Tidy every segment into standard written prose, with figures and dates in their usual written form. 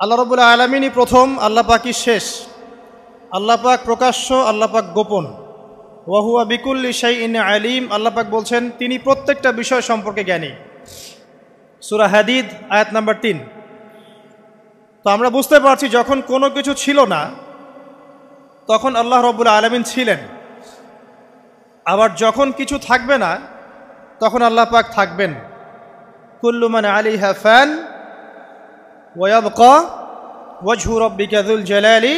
আল্লাহ রাব্বুল আলামিনই প্রথম, আল্লাহ পাকই শেষ। আল্লাহ পাক প্রকাশ্য, আল্লাহ পাক গোপন। ওয়া হুয়া বিকুল্লি শাইইন আলিম। আল্লাহ পাক বলছেন তিনি প্রত্যেকটা বিষয় সম্পর্কে জ্ঞানী। সূরা হাদিদ আয়াত নাম্বার 3। তো আমরা বুঝতে পারছি যখন কোনো কিছু ছিল না তখন আল্লাহ রাব্বুল আলামিন ছিলেন, আবার যখন কিছু থাকবে না তখন আল্লাহ পাক থাকবেন। কুল্লু মান আলাইহা ফান ওয়া ইয়াবকা ওয়াজহু রাব্বিকা যুল জালালি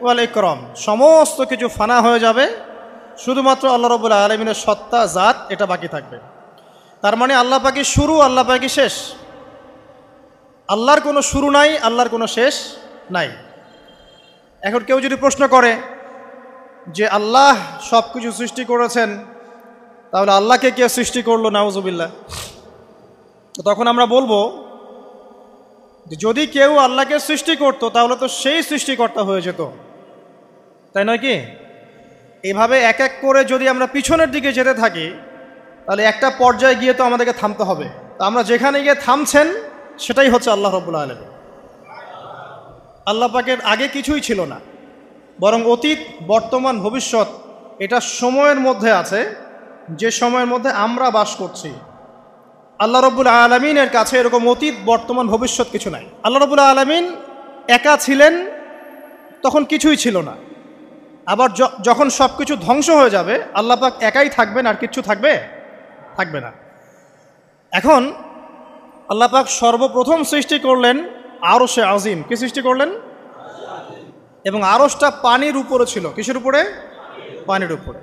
ওয়াল ইকরাম। সমস্ত কিছু ফানা হয়ে যাবে, শুধুমাত্র আল্লাহ রাব্বুল আলামিনের সত্তা, জাত এটা বাকি থাকবে। তার মানে আল্লাহ পাকই শুরু, আল্লাহ পাকই শেষ। আল্লাহর কোনো শুরু নাই, আল্লাহর কোনো শেষ নাই। এখন কেউ যদি প্রশ্ন করে যে আল্লাহ সব কিছু সৃষ্টি করেছেন, তাহলে আল্লাহকে কে সৃষ্টি করলো, নাউজুবিল্লাহ। তো তখন আমরা বলবো যে যদি কেউ আল্লাহকে সৃষ্টি করতো তাহলে তো সেই সৃষ্টিকর্তা হয়ে যেত, তাই নয় কি? এভাবে এক এক করে যদি আমরা পিছনের দিকে যেতে থাকি তাহলে একটা পর্যায়ে গিয়ে তো আমাদেরকে থামতে হবে। তো আমরা যেখানে গিয়ে থামছেন সেটাই হচ্ছে আল্লাহ রাব্বুল আলামিন। আল্লাহ পাকের আগে কিছুই ছিল না, বরং অতীত, বর্তমান, ভবিষ্যৎ এটা সময়ের মধ্যে আছে, যে সময়ের মধ্যে আমরা বাস করছি। আল্লাহ রাব্বুল আলামিনের কাছে এরকম অতীত, বর্তমান, ভবিষ্যৎ কিছু নাই। আল্লাহ রাব্বুল আলামিন একা ছিলেন, তখন কিছুই ছিল না। আবার যখন সব কিছু ধ্বংস হয়ে যাবে আল্লাহ পাক একাই থাকবেন, আর কিচ্ছু থাকবে না। এখন আল্লাহ পাক সর্বপ্রথম সৃষ্টি করলেন আরশে আজিম। কি সৃষ্টি করলেন? এবং আরশটা পানির উপরে ছিল। কিসের উপরে? পানির উপরে।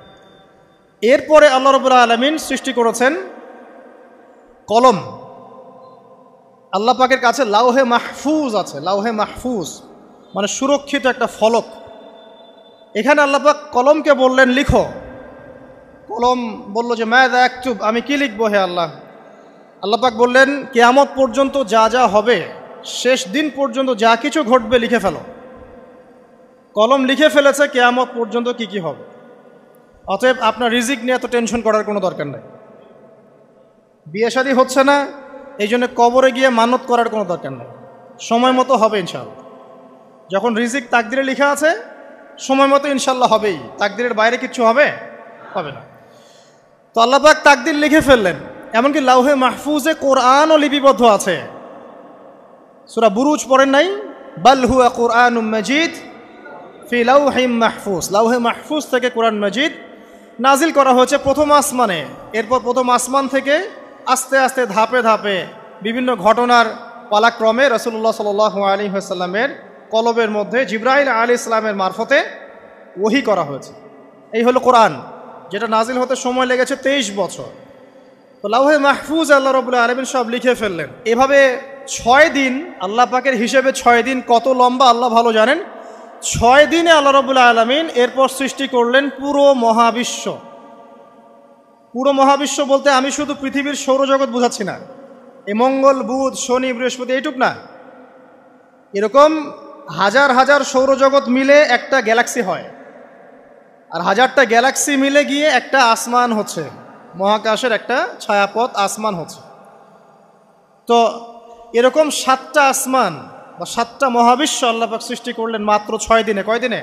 এরপরে আল্লাহ রাব্বুল আলামিন সৃষ্টি করেছেন কলম। আল্লাহ পাকের কাছে লাউহে মাহফুজ আছে। লাউহে মাহফুজ মানে সুরক্ষিত একটা ফলক। এখানে আল্লাহ পাক কলমকে বললেন লিখো। কলম বলল যে মাযা আকতুব, আমি কি লিখবো হে আল্লাহ? আল্লাহ পাক বললেন কিয়ামত পর্যন্ত যা যা হবে, শেষ দিন পর্যন্ত যা কিছু ঘটবে লিখে ফেলো। কলম লিখে ফেলেছে কিয়ামত পর্যন্ত কি কি হবে। অতএব আপনার রিজিক নিয়ে এত টেনশন করার কোনো দরকার নেই। বিয়ে শাদী হচ্ছে না, এই জন্য কবরে গিয়ে মানত করার কোনো দরকার নেই। সময় মতো হবে ইনশাআল্লাহ। যখন রিজিক তাকদিরে লেখা আছে সময় মতো ইনশাআল্লাহ হবেই। তাকদিরের বাইরে কিচ্ছু হবে না। তো আল্লাহ পাক তাকদির লিখে ফেললেন। এমনকি লাউহে মাহফুজে কোরআনও লিপিবদ্ধ আছে। সূরা বুরুজ পড়েন নাই? বাল হুয়া কুরআনুম মাজিদ ফি লাউহিম মাহফুজ। লাউহে মাহফুজ থেকে কোরআন মাজিদ নাজিল করা হয়েছে প্রথম আসমানে। এরপর প্রথম আসমান থেকে আস্তে আস্তে ধাপে ধাপে বিভিন্ন ঘটনার পালাক্রমে রাসূলুল্লাহ সাল্লাল্লাহু আলাইহি ওয়াসাল্লামের কলবের মধ্যে জিবরাইল আলাইহিস সালামের মারফতে ওহী করা হয়েছে। এই হলো কোরআন, যেটা নাজিল হতে সময় লেগেছে 23 বছর। তো লাউহে মাহফুজ আল্লাহ রাব্বুল আলামিন সব লিখে ফেললেন। এভাবে 6 দিন, আল্লাহ পাকের হিসেবে 6 দিন কত লম্বা আল্লাহ ভালো জানেন। 6 দিনে আল্লাহ রাব্বুল আলামিন এরপর সৃষ্টি করলেন পুরো মহাবিশ্ব। পুরো মহাবিশ্ব বলতে আমি শুধু পৃথিবীর সৌরজগৎ বোঝাচ্ছি না। এই মঙ্গল, বুধ, শনি, বৃহস্পতি এইটুক না, এরকম হাজার হাজার সৌরজগৎ মিলে একটা গ্যালাক্সি হয়, আর হাজারটা গ্যালাক্সি মিলে গিয়ে একটা আসমান হচ্ছে, মহাকাশের একটা ছায়াপথ আসমান হচ্ছে। তো এরকম 7টা আসমান বা 7টা মহাবিশ্ব আল্লাহ পাক সৃষ্টি করলেন মাত্র 6 দিনে। কয় দিনে?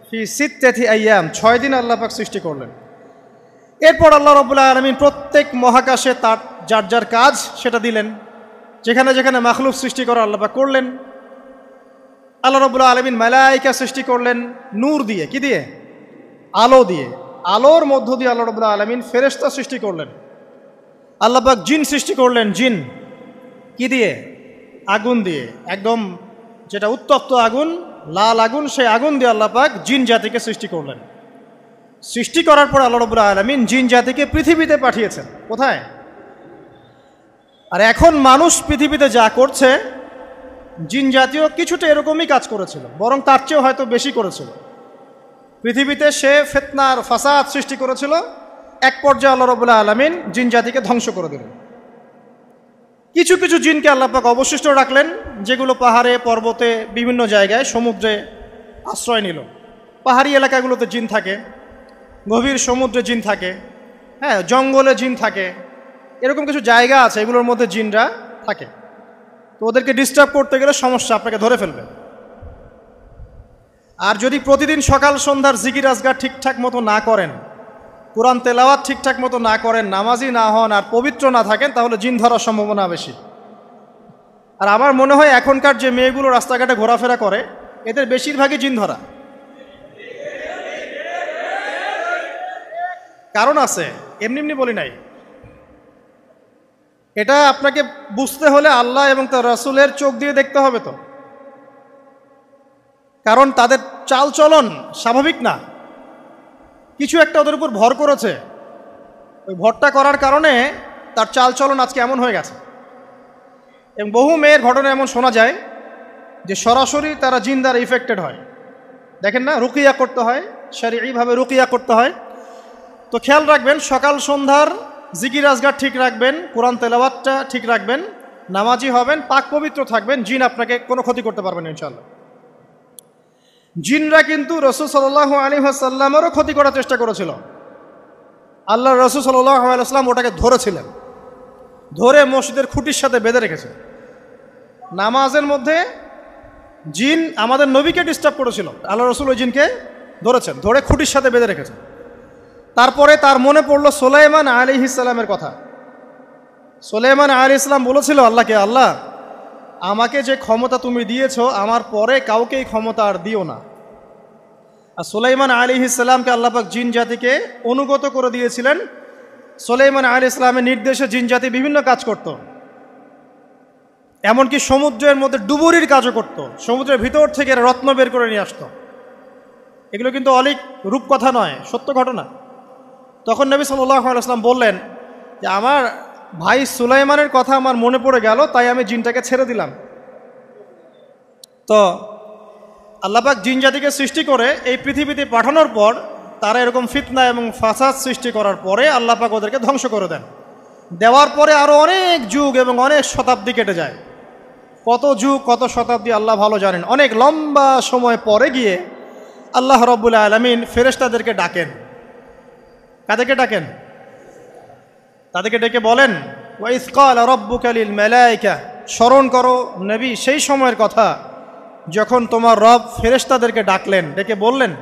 ফি সিত্তাতি আইয়াম। 6 দিনে আল্লাহ পাক সৃষ্টি করলেন। এরপর আল্লাহ রাব্বুল আলামিন প্রত্যেক মহাকাশে তার যার যার কাজ সেটা দিলেন। যেখানে যেখানে মাখলুক সৃষ্টি করা আল্লাহ পাক করলেন। আল্লাহ রাব্বুল আলামিন মালায়েকা সৃষ্টি করলেন নূর দিয়ে। কি দিয়ে? আলো দিয়ে। আলোর মধ্য দিয়ে আল্লাহ রাব্বুল আলামিন ফেরেশতা সৃষ্টি করলেন। আল্লাহ পাক জিন সৃষ্টি করলেন। জিন কি দিয়ে? আগুন দিয়ে। একদম যেটা উত্তপ্ত আগুন, লাল আগুন, সেই আগুন দিয়ে আল্লাহ পাক জিন জাতিকে সৃষ্টি করলেন। সৃষ্টি করার পর আল্লাহ রাব্বুল আলামিন জিন জাতিকে পৃথিবীতে পাঠিয়েছেন। কোথায়? আর এখন মানুষ পৃথিবীতে যা করছে, জিন জাতীয় কিছুটা এরকমই কাজ করেছিল, বরং তার চেয়েও হয়তো বেশি করেছিল। পৃথিবীতে সে ফিতনার ফাসাদ সৃষ্টি করেছিল। এক পর্যায়ে আল্লাহ রাব্বুল আলামিন জিন জাতিকে ধ্বংস করে দিলেন। কিছু কিছু জিনকে আল্লাহ পাক অবশিষ্ট রাখলেন, যেগুলো পাহাড়ে, পর্বতে, বিভিন্ন জায়গায়, সমুদ্রে আশ্রয় নিল। পাহাড়ি এলাকাগুলোতে জিন থাকে, গভীর সমুদ্রে জিন থাকে, হ্যাঁ, জঙ্গলে জিন থাকে। এরকম কিছু জায়গা আছে, এগুলোর মধ্যে জিনরা থাকে। তো ওদেরকে ডিস্টার্ব করতে গেলে সমস্যা, আপনাকে ধরে ফেলবে। আর যদি প্রতিদিন সকাল সন্ধ্যার জিকির আজগার ঠিকঠাক মতো না করেন, কোরআন তেলাওয়াত ঠিকঠাক মতো না করেন, নামাজি না হন আর পবিত্র না থাকেন, তাহলে জিন ধরার সম্ভাবনা বেশি। আর আমার মনে হয় এখনকার যে মেয়েগুলো রাস্তাঘাটে ঘোরাফেরা করে, এদের বেশিরভাগই জিন ধরা। কারণ আছে, এমনি এমনি বলি নাই। এটা আপনাকে বুঝতে হলে আল্লাহ এবং তার রাসূলের চোখ দিয়ে দেখতে হবে। তো কারণ তাদের চালচলন স্বাভাবিক না, কিছু একটা ওদের উপর ভর করেছে। ওই ভরটা করার কারণে তার চালচলন আজকে এমন হয়ে গেছে। এবং বহু মেয়ের ঘটনা এমন শোনা যায় যে সরাসরি তারা জিন দ্বারা ইফেক্টেড হয়। দেখেন না, রুকিয়া করতে হয়, শরীয়ীভাবে রুকিয়া করতে হয়। তো খেয়াল রাখবেন, সকাল সন্ধ্যার জিকির আজগার ঠিক রাখবেন, কোরআন তেলাওয়াতটা ঠিক রাখবেন, নামাজি হবেন, পাক পবিত্র থাকবেন, জিন আপনাকে কোনো ক্ষতি করতে পারবেন না ইনশাআল্লাহ। জিনরা কিন্তু রাসূল সাল্লাল্লাহু আলাইহি ওয়াসাল্লামেরও ক্ষতি করার চেষ্টা করেছিল। আল্লাহর রাসূল সাল্লাল্লাহু আলাইহি ওয়াসাল্লাম ওটাকে ধরেছিলেন, ধরে মসজিদের খুঁটির সাথে বেঁধে রেখেছে। নামাজের মধ্যে জিন আমাদের নবীকে ডিস্টার্ব করেছিল, আল্লাহ রাসূল ওই জিনকে ধরেছেন, ধরে খুঁটির সাথে বেঁধে রেখেছেন। তারপরে তার মনে পড়ল সুলাইমান আলাইহিস সালামের কথা। সুলাইমান আলাইহিস সালাম বলেছিল আল্লাহকে, আল্লাহ আমাকে যে ক্ষমতা তুমি দিয়েছো, আমার পরে কাউকে এই ক্ষমতা আর দিও না। আর সুলাইমান আলাইহিস সালামকে আল্লাহ পাক জিন জাতিকে অনুগত করে দিয়েছিলেন। সুলাইমান আলাইহিস সালামের নির্দেশে জিন জাতি বিভিন্ন কাজ করত, এমনকি সমুদ্রের মধ্যে ডুবুরির কাজও করত, সমুদ্রের ভিতর থেকে রত্ন বের করে নিয়ে আসতো। এগুলো কিন্তু অলিক রূপকথা নয়, সত্য ঘটনা। তখন নবী সাল্লাল্লাহু আলাইহি ওয়াসাল্লাম বললেন যে আমার ভাই সুলাইমানের কথা আমার মনে পড়ে গেল, তাই আমি জিনটাকে ছেড়ে দিলাম। তো আল্লাহ পাক জিন জাতিকে সৃষ্টি করে এই পৃথিবীতে পাঠানোর পর তারা এরকম ফিতনা এবং ফাসাদ সৃষ্টি করার পরে আল্লাহ পাক ওদেরকে ধ্বংস করে দেন। দেওয়ার পরে আরও অনেক যুগ এবং অনেক শতাব্দী কেটে যায়। কত যুগ কত শতাব্দী আল্লাহ ভালো জানেন। অনেক লম্বা সময় পরে গিয়ে আল্লাহ রাব্বুল আলামিন ফেরেশতাদেরকে ডাকেন। কাদেরকে ডাকেন? তাদেরকে ডেকে বলেন, ওয়াইজ ক্বালা রাব্বুকা লিল মালায়েকা, স্মরণ করো নবী সেই সময়ের কথা যখন তোমার রব ফেরেশতাদেরকে ডাকলেন, ডেকে বললেন,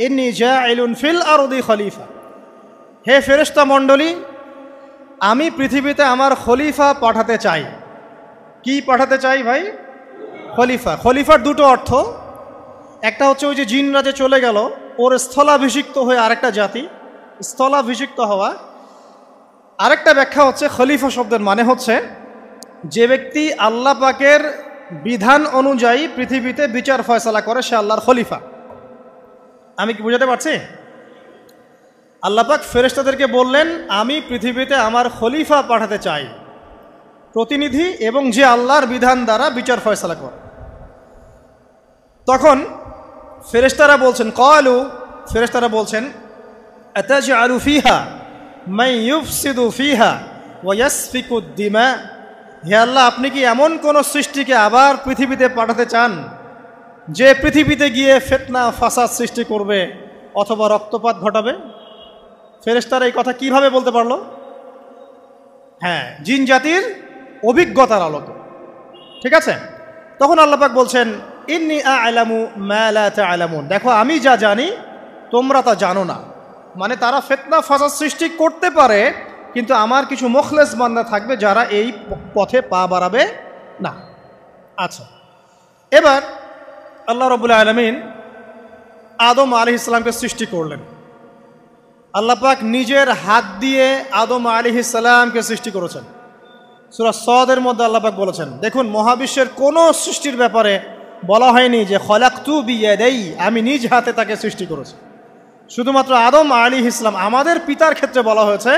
ইন্নী জাইলুন ফিল আরদি খলিফা, হে ফেরেশতা মণ্ডলী, আমি পৃথিবীতে আমার খলিফা পাঠাতে চাই। কি পাঠাতে চাই ভাই? খলিফা। খলিফার দুটো অর্থ, একটা হচ্ছে ওই যে জিনরা যে চলে গেল, ওর স্থলাভিষিক্ত হয়ে আরেকটা জাতি, স্থলাভিষিক্ত হওয়া। আরেকটা ব্যাখ্যা হচ্ছে খলিফা শব্দের মানে হচ্ছে যে ব্যক্তি আল্লাহ পাকের বিধান অনুযায়ী পৃথিবীতে বিচার ফয়সালা করে, সে আল্লাহর খলিফা। আমি কি বুঝাতে পারছি? আল্লাহ পাক ফেরেশতাদেরকে বললেন, আমি পৃথিবীতে আমার খলিফা পাঠাতে চাই, প্রতিনিধি, এবং যে আল্লাহর বিধান দ্বারা বিচার ফয়সালা করে। তখন ফেরেশতারা বলছেন, ক্বালু, ফেরেশতারা বলছেন, আতাজআলু ফিহা মান ইউফসিদু ফিহা ওয়া ইয়াসফিকু দিমা, হে আল্লাহ আপনি কি এমন কোন সৃষ্টিকে আবার পৃথিবীতে পাঠাতে চান যে পৃথিবীতে গিয়ে ফিতনা ফাসাদ সৃষ্টি করবে অথবা রক্তপাত ঘটাবে? ফেরেশতারা এই কথা কিভাবে বলতে পারলো? হ্যাঁ, জিন জাতির অভিজ্ঞতার আলোকে। ঠিক আছে? তখন আল্লাহ পাক বলছেন, ইন্নী আ'লামু মা লা তা'লামুন, দেখো আমি যা জানি তোমরা তা জানো না। মানে তারা ফিতনা ফাসাদ সৃষ্টি করতে পারে, কিন্তু আমার কিছু মুখলেস বান্দা থাকবে যারা এই পথে পা বাড়াবে না। আচ্ছা, এবার আল্লাহ রাব্বুল আলামিন আদম আলাইহিস সালামকে সৃষ্টি করলেন। আল্লাহ পাক নিজের হাত দিয়ে আদম আলাইহিস সালামকে সৃষ্টি করেছেন। সূরা সদের মধ্যে আল্লাহ পাক বলেছেন, দেখুন মহাবিশ্বের কোনো সৃষ্টির ব্যাপারে বলা হয়নি যে খলাকতু বিয়াদাই, আমি নিজ হাতে তাকে সৃষ্টি করেছি। শুধুমাত্র আদম আলাইহিস সালাম, আমাদের পিতার ক্ষেত্রে বলা হয়েছে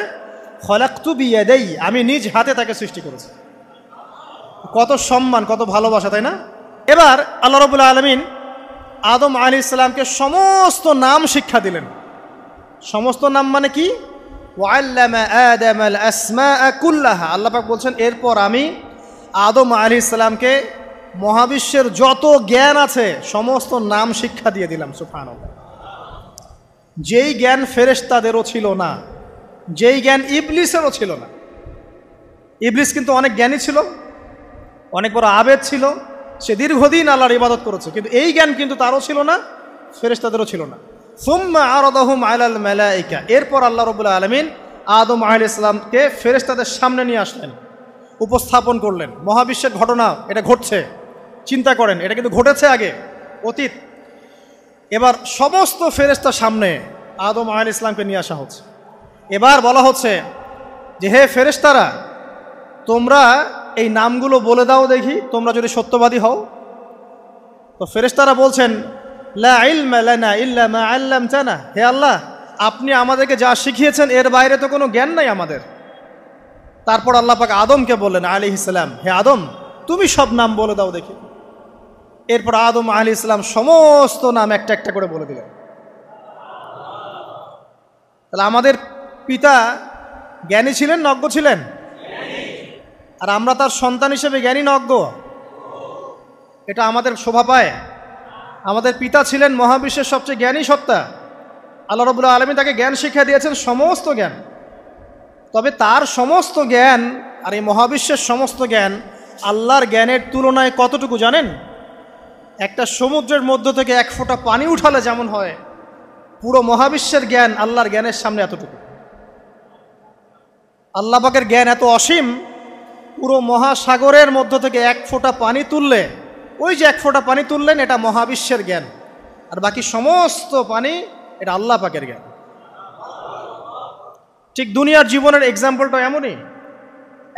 খলাকতু বিয়াদাই, আমি নিজ হাতে তাকে সৃষ্টি করেছি। কত সম্মান, কত ভালোবাসা, তাই না? এবার আল্লাহ রাব্বুল আলামিন আদম আলাইহিস সালামকে সমস্ত নাম শিক্ষা দিলেন। সমস্ত নাম মানে কি? ওয়াল্লামা আদামাল আসমাআ কুল্লাহা, আল্লাহ পাক বলছেন এরপর আমি আদম আলাইহিস সালামকে মহাবিশ্বের যত জ্ঞান আছে সমস্ত নাম শিক্ষা দিয়ে দিলাম। সুবহানাল্লাহ। যেই জ্ঞান ফেরেশতাদেরও ছিল না, যেই জ্ঞান ইবলিসেরও ছিল না। ইবলিস কিন্তু অনেক জ্ঞানী ছিল, অনেক বড় আবেদ ছিল, সে দীর্ঘদিন আল্লাহর ইবাদত করেছে, কিন্তু এই জ্ঞান কিন্তু তারও ছিল না, ফেরেশতাদেরও ছিল না। সুম্মা আরাদাহুম আলাল মালাইকা, এরপর আল্লাহ রাব্বুল আলামিন আদম আলাইহিস সালামকে ফেরেশতাদের সামনে নিয়ে আসলেন, উপস্থাপন করলেন। মহাবিশ্বের ঘটনা, এটা ঘটছে, চিন্তা করেন, এটা কিন্তু ঘটেছে আগে, অতীত। এবার সমস্ত ফেরেশতার সামনে আদম আলাইহিস সালামকে নিয়ে আসা হচ্ছে। এবার বলা হচ্ছে যে হে ফেরেশতারা, তোমরা এই নামগুলো বলে দাও দেখি, তোমরা যদি সত্যবাদী হও। তো ফেরেশতারা বলছেন লা ইলমা লানা ইল্লা মা আল্লামতানা, হে আল্লাহ, আপনি আমাদেরকে যা শিখিয়েছেন এর বাইরে তো কোনো জ্ঞান নাই আমাদের। তারপর আল্লাহ পাক আদমকে বললেন আলাইহিস সালাম, হে আদম, তুমি সব নাম বলে দাও দেখি। এরপর আদম আলাইহিস সালাম সমস্ত নাম একটা একটা করে বলে দিলেন। তাহলে আমাদের পিতা জ্ঞানী ছিলেন, নজ্ঞ ছিলেন? আর আমরা তার সন্তান হিসেবে জ্ঞানী নজ্ঞ? এটা আমাদের শোভা পায়? আমাদের পিতা ছিলেন মহাবিশ্বের সবচেয়ে জ্ঞানী সত্তা, আল্লাহ রাব্বুল আলামিন তাকে জ্ঞান শিক্ষা দিয়েছেন, সমস্ত জ্ঞান। তবে তার সমস্ত জ্ঞান আর এই মহাবিশ্বের সমস্ত জ্ঞান আল্লাহর জ্ঞানের তুলনায় কতটুকু জানেন? একটা সমুদ্রের মধ্য থেকে এক ফোঁটা পানি উঠালে যেমন হয়, পুরো মহাবিশ্বের জ্ঞান আল্লাহর জ্ঞানের সামনে এতটুকু। আল্লাহ পাকের জ্ঞান এত অসীম, পুরো মহাসাগরের মধ্য থেকে এক ফোঁটা পানি তুললে, ওই যে এক ফোঁটা পানি তুললেন, এটা মহাবিশ্বের জ্ঞান, আর বাকি সমস্ত পানি এটা আল্লাহ পাকের জ্ঞান। ঠিক দুনিয়ার জীবনের এক্সাম্পলটা এমনই।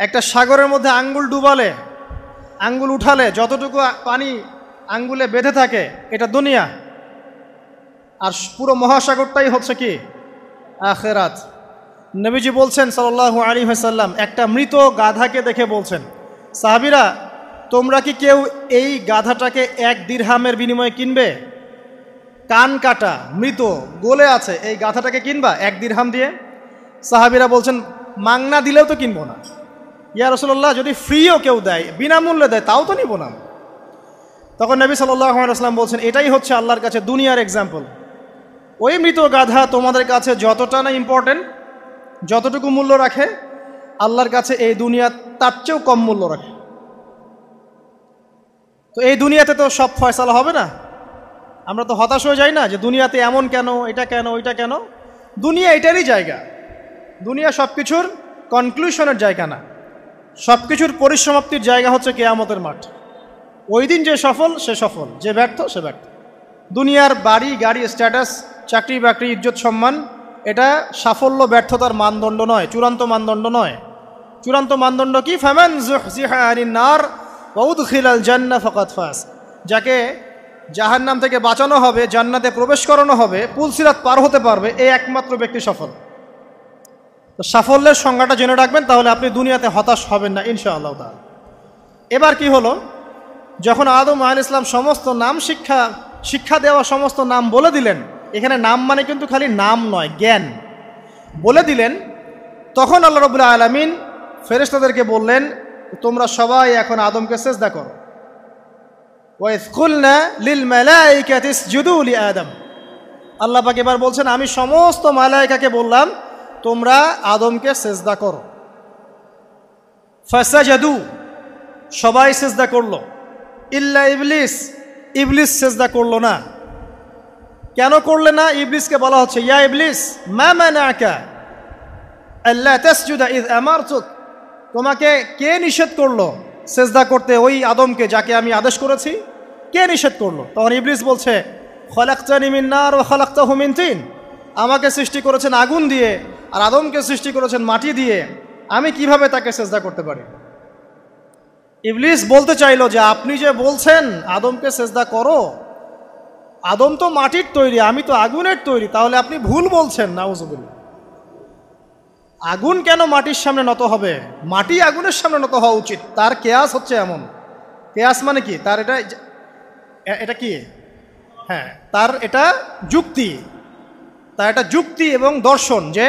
একটা সাগরের মধ্যে আঙ্গুল ডুবালে, আঙ্গুল উঠালে যতটুকু পানি আঙ্গুলে বেঁধে থাকে, এটা দুনিয়া। আর পুরো মহাসাগরটাই হচ্ছে কি? আখিরাত। নবীজি বলছেন সাল্লাল্লাহু আলাইহি ওয়াসাল্লাম, একটা মৃত গাধাকে দেখে বলছেন, সাহাবীরা, তোমরা কি কেউ এই গাধাটাকে 1 দিরহামের বিনিময়ে কিনবে? কান কাটা, মৃত, গলে আছে, এই গাধাটাকে কিনবা 1 দিরহাম দিয়ে? সাহাবীরা বলছেন, মাংনা দিলেও তো কিনবো না। ইয়া রাসূলুল্লাহ, যদি ফ্রিও কেউ দেয়, বিনামূল্যে দেয়, তাও তো নিব না। তখন নবী সাল্লাল্লাহু আলাইহি ওয়াসাল্লাম বলছেন, এটাই হচ্ছে আল্লাহর কাছে দুনিয়ার এক্সাম্পল। ওই মৃত গাধা তোমাদের কাছে যতটা না ইম্পর্টেন্ট, যতটুকু মূল্য রাখে, আল্লাহর কাছে এই দুনিয়া তার চেয়েও কম মূল্য রাখে। তো এই দুনিয়াতে তো সব ফয়সালা হবে না। আমরা তো হতাশ হয়ে যাই না যে দুনিয়াতে এমন কেন, এটা কেন, ওইটা কেন। দুনিয়া এটারই জায়গা। দুনিয়া সব কিছুর কনক্লুশনের জায়গা না, সব কিছুর পরিসমাপ্তির জায়গা হচ্ছে কিয়ামতের মাঠ। ওই দিন যে সফল সে সফল, যে ব্যর্থ সে ব্যর্থ। দুনিয়ার বাড়ি গাড়ি, স্ট্যাটাস, চাকরি বাকরি, ইজ্জত সম্মান, এটা সাফল্য ব্যর্থতার মানদণ্ড নয়, চূড়ান্ত মানদণ্ড নয়। চূড়ান্ত মানদণ্ড কি? ফামান যুহজিহা আনিন নার ওয়া উদখিলাল জান্নাহ ফাকাদ ফাজ। যাকে জাহান্নাম থেকে বাঁচানো হবে, জান্নাতে প্রবেশ করানো হবে, পুলসিরাত পার হতে পারবে, এই একমাত্র ব্যক্তি সফল। তো সাফল্যের সংজ্ঞাটা জেনে রাখবেন, তাহলে আপনি দুনিয়াতে হতাশ হবেন না ইনশাআল্লাহ তাআলা। এবার কি হলো, যখন আদম আলাইহিস সালাম সমস্ত নাম শিক্ষা দেওয়া সমস্ত নাম বলে দিলেন, এখানে নাম মানে কিন্তু খালি নাম নয়, জ্ঞান বলে দিলেন, তখন আল্লাহ রাব্বুল আলামিন ফেরেশতাদেরকে বললেন, তোমরা সবাই এখন আদমকে সিজদা করো। ওয়া ইয কুলনা লিল মালাইকাতি ইসজুদু লি আদম। আল্লাহ পাক এবার বলছেন, আমি সমস্ত মালায়েকাকে বললাম তোমরা আদমকে সিজদা করো। ফাসাজাদু, সবাই সিজদা করলো, ইল্লা ইবলিস, ইবলিস সিজদা করলো না। কেন করলে না? ইবলিসকে বলা হচ্ছে, ইয়া ইবলিস মা মানাকা আল্লা তাসজুদা ইয আমারতুক, তোমাকে কে নিষেধ করলো সিজদা করতে ওই আদমকে যাকে আমি আদেশ করেছি? কে নিষেধ করলো? তখন ইবলিস বলছে, খলাকতানি মিন নার ওয়া খলাকতাহু মিন তিন, আমাকে সৃষ্টি করেছেন আগুন দিয়ে আর আদমকে সৃষ্টি করেছেন মাটি দিয়ে, আমি কিভাবে তাকে সিজদা করতে পারি? ইবলিস বলতে চাইলো যে আপনি যে বলছেন আদমকে সিজদা করো, আদম তো মাটির তৈরি, আমি তো আগুনের তৈরি, তাহলে আপনি ভুল বলছেন। নাউজুবিল্লাহ। আগুন কেন মাটির সামনে নত হবে? মাটি আগুনের সামনে নত হওয়া উচিত। তার কেয়াস হচ্ছে এমন, কেয়াস মানে কি? তার এটা কি? হ্যাঁ, তার এটা যুক্তি, তার এটা যুক্তি এবং দর্শন যে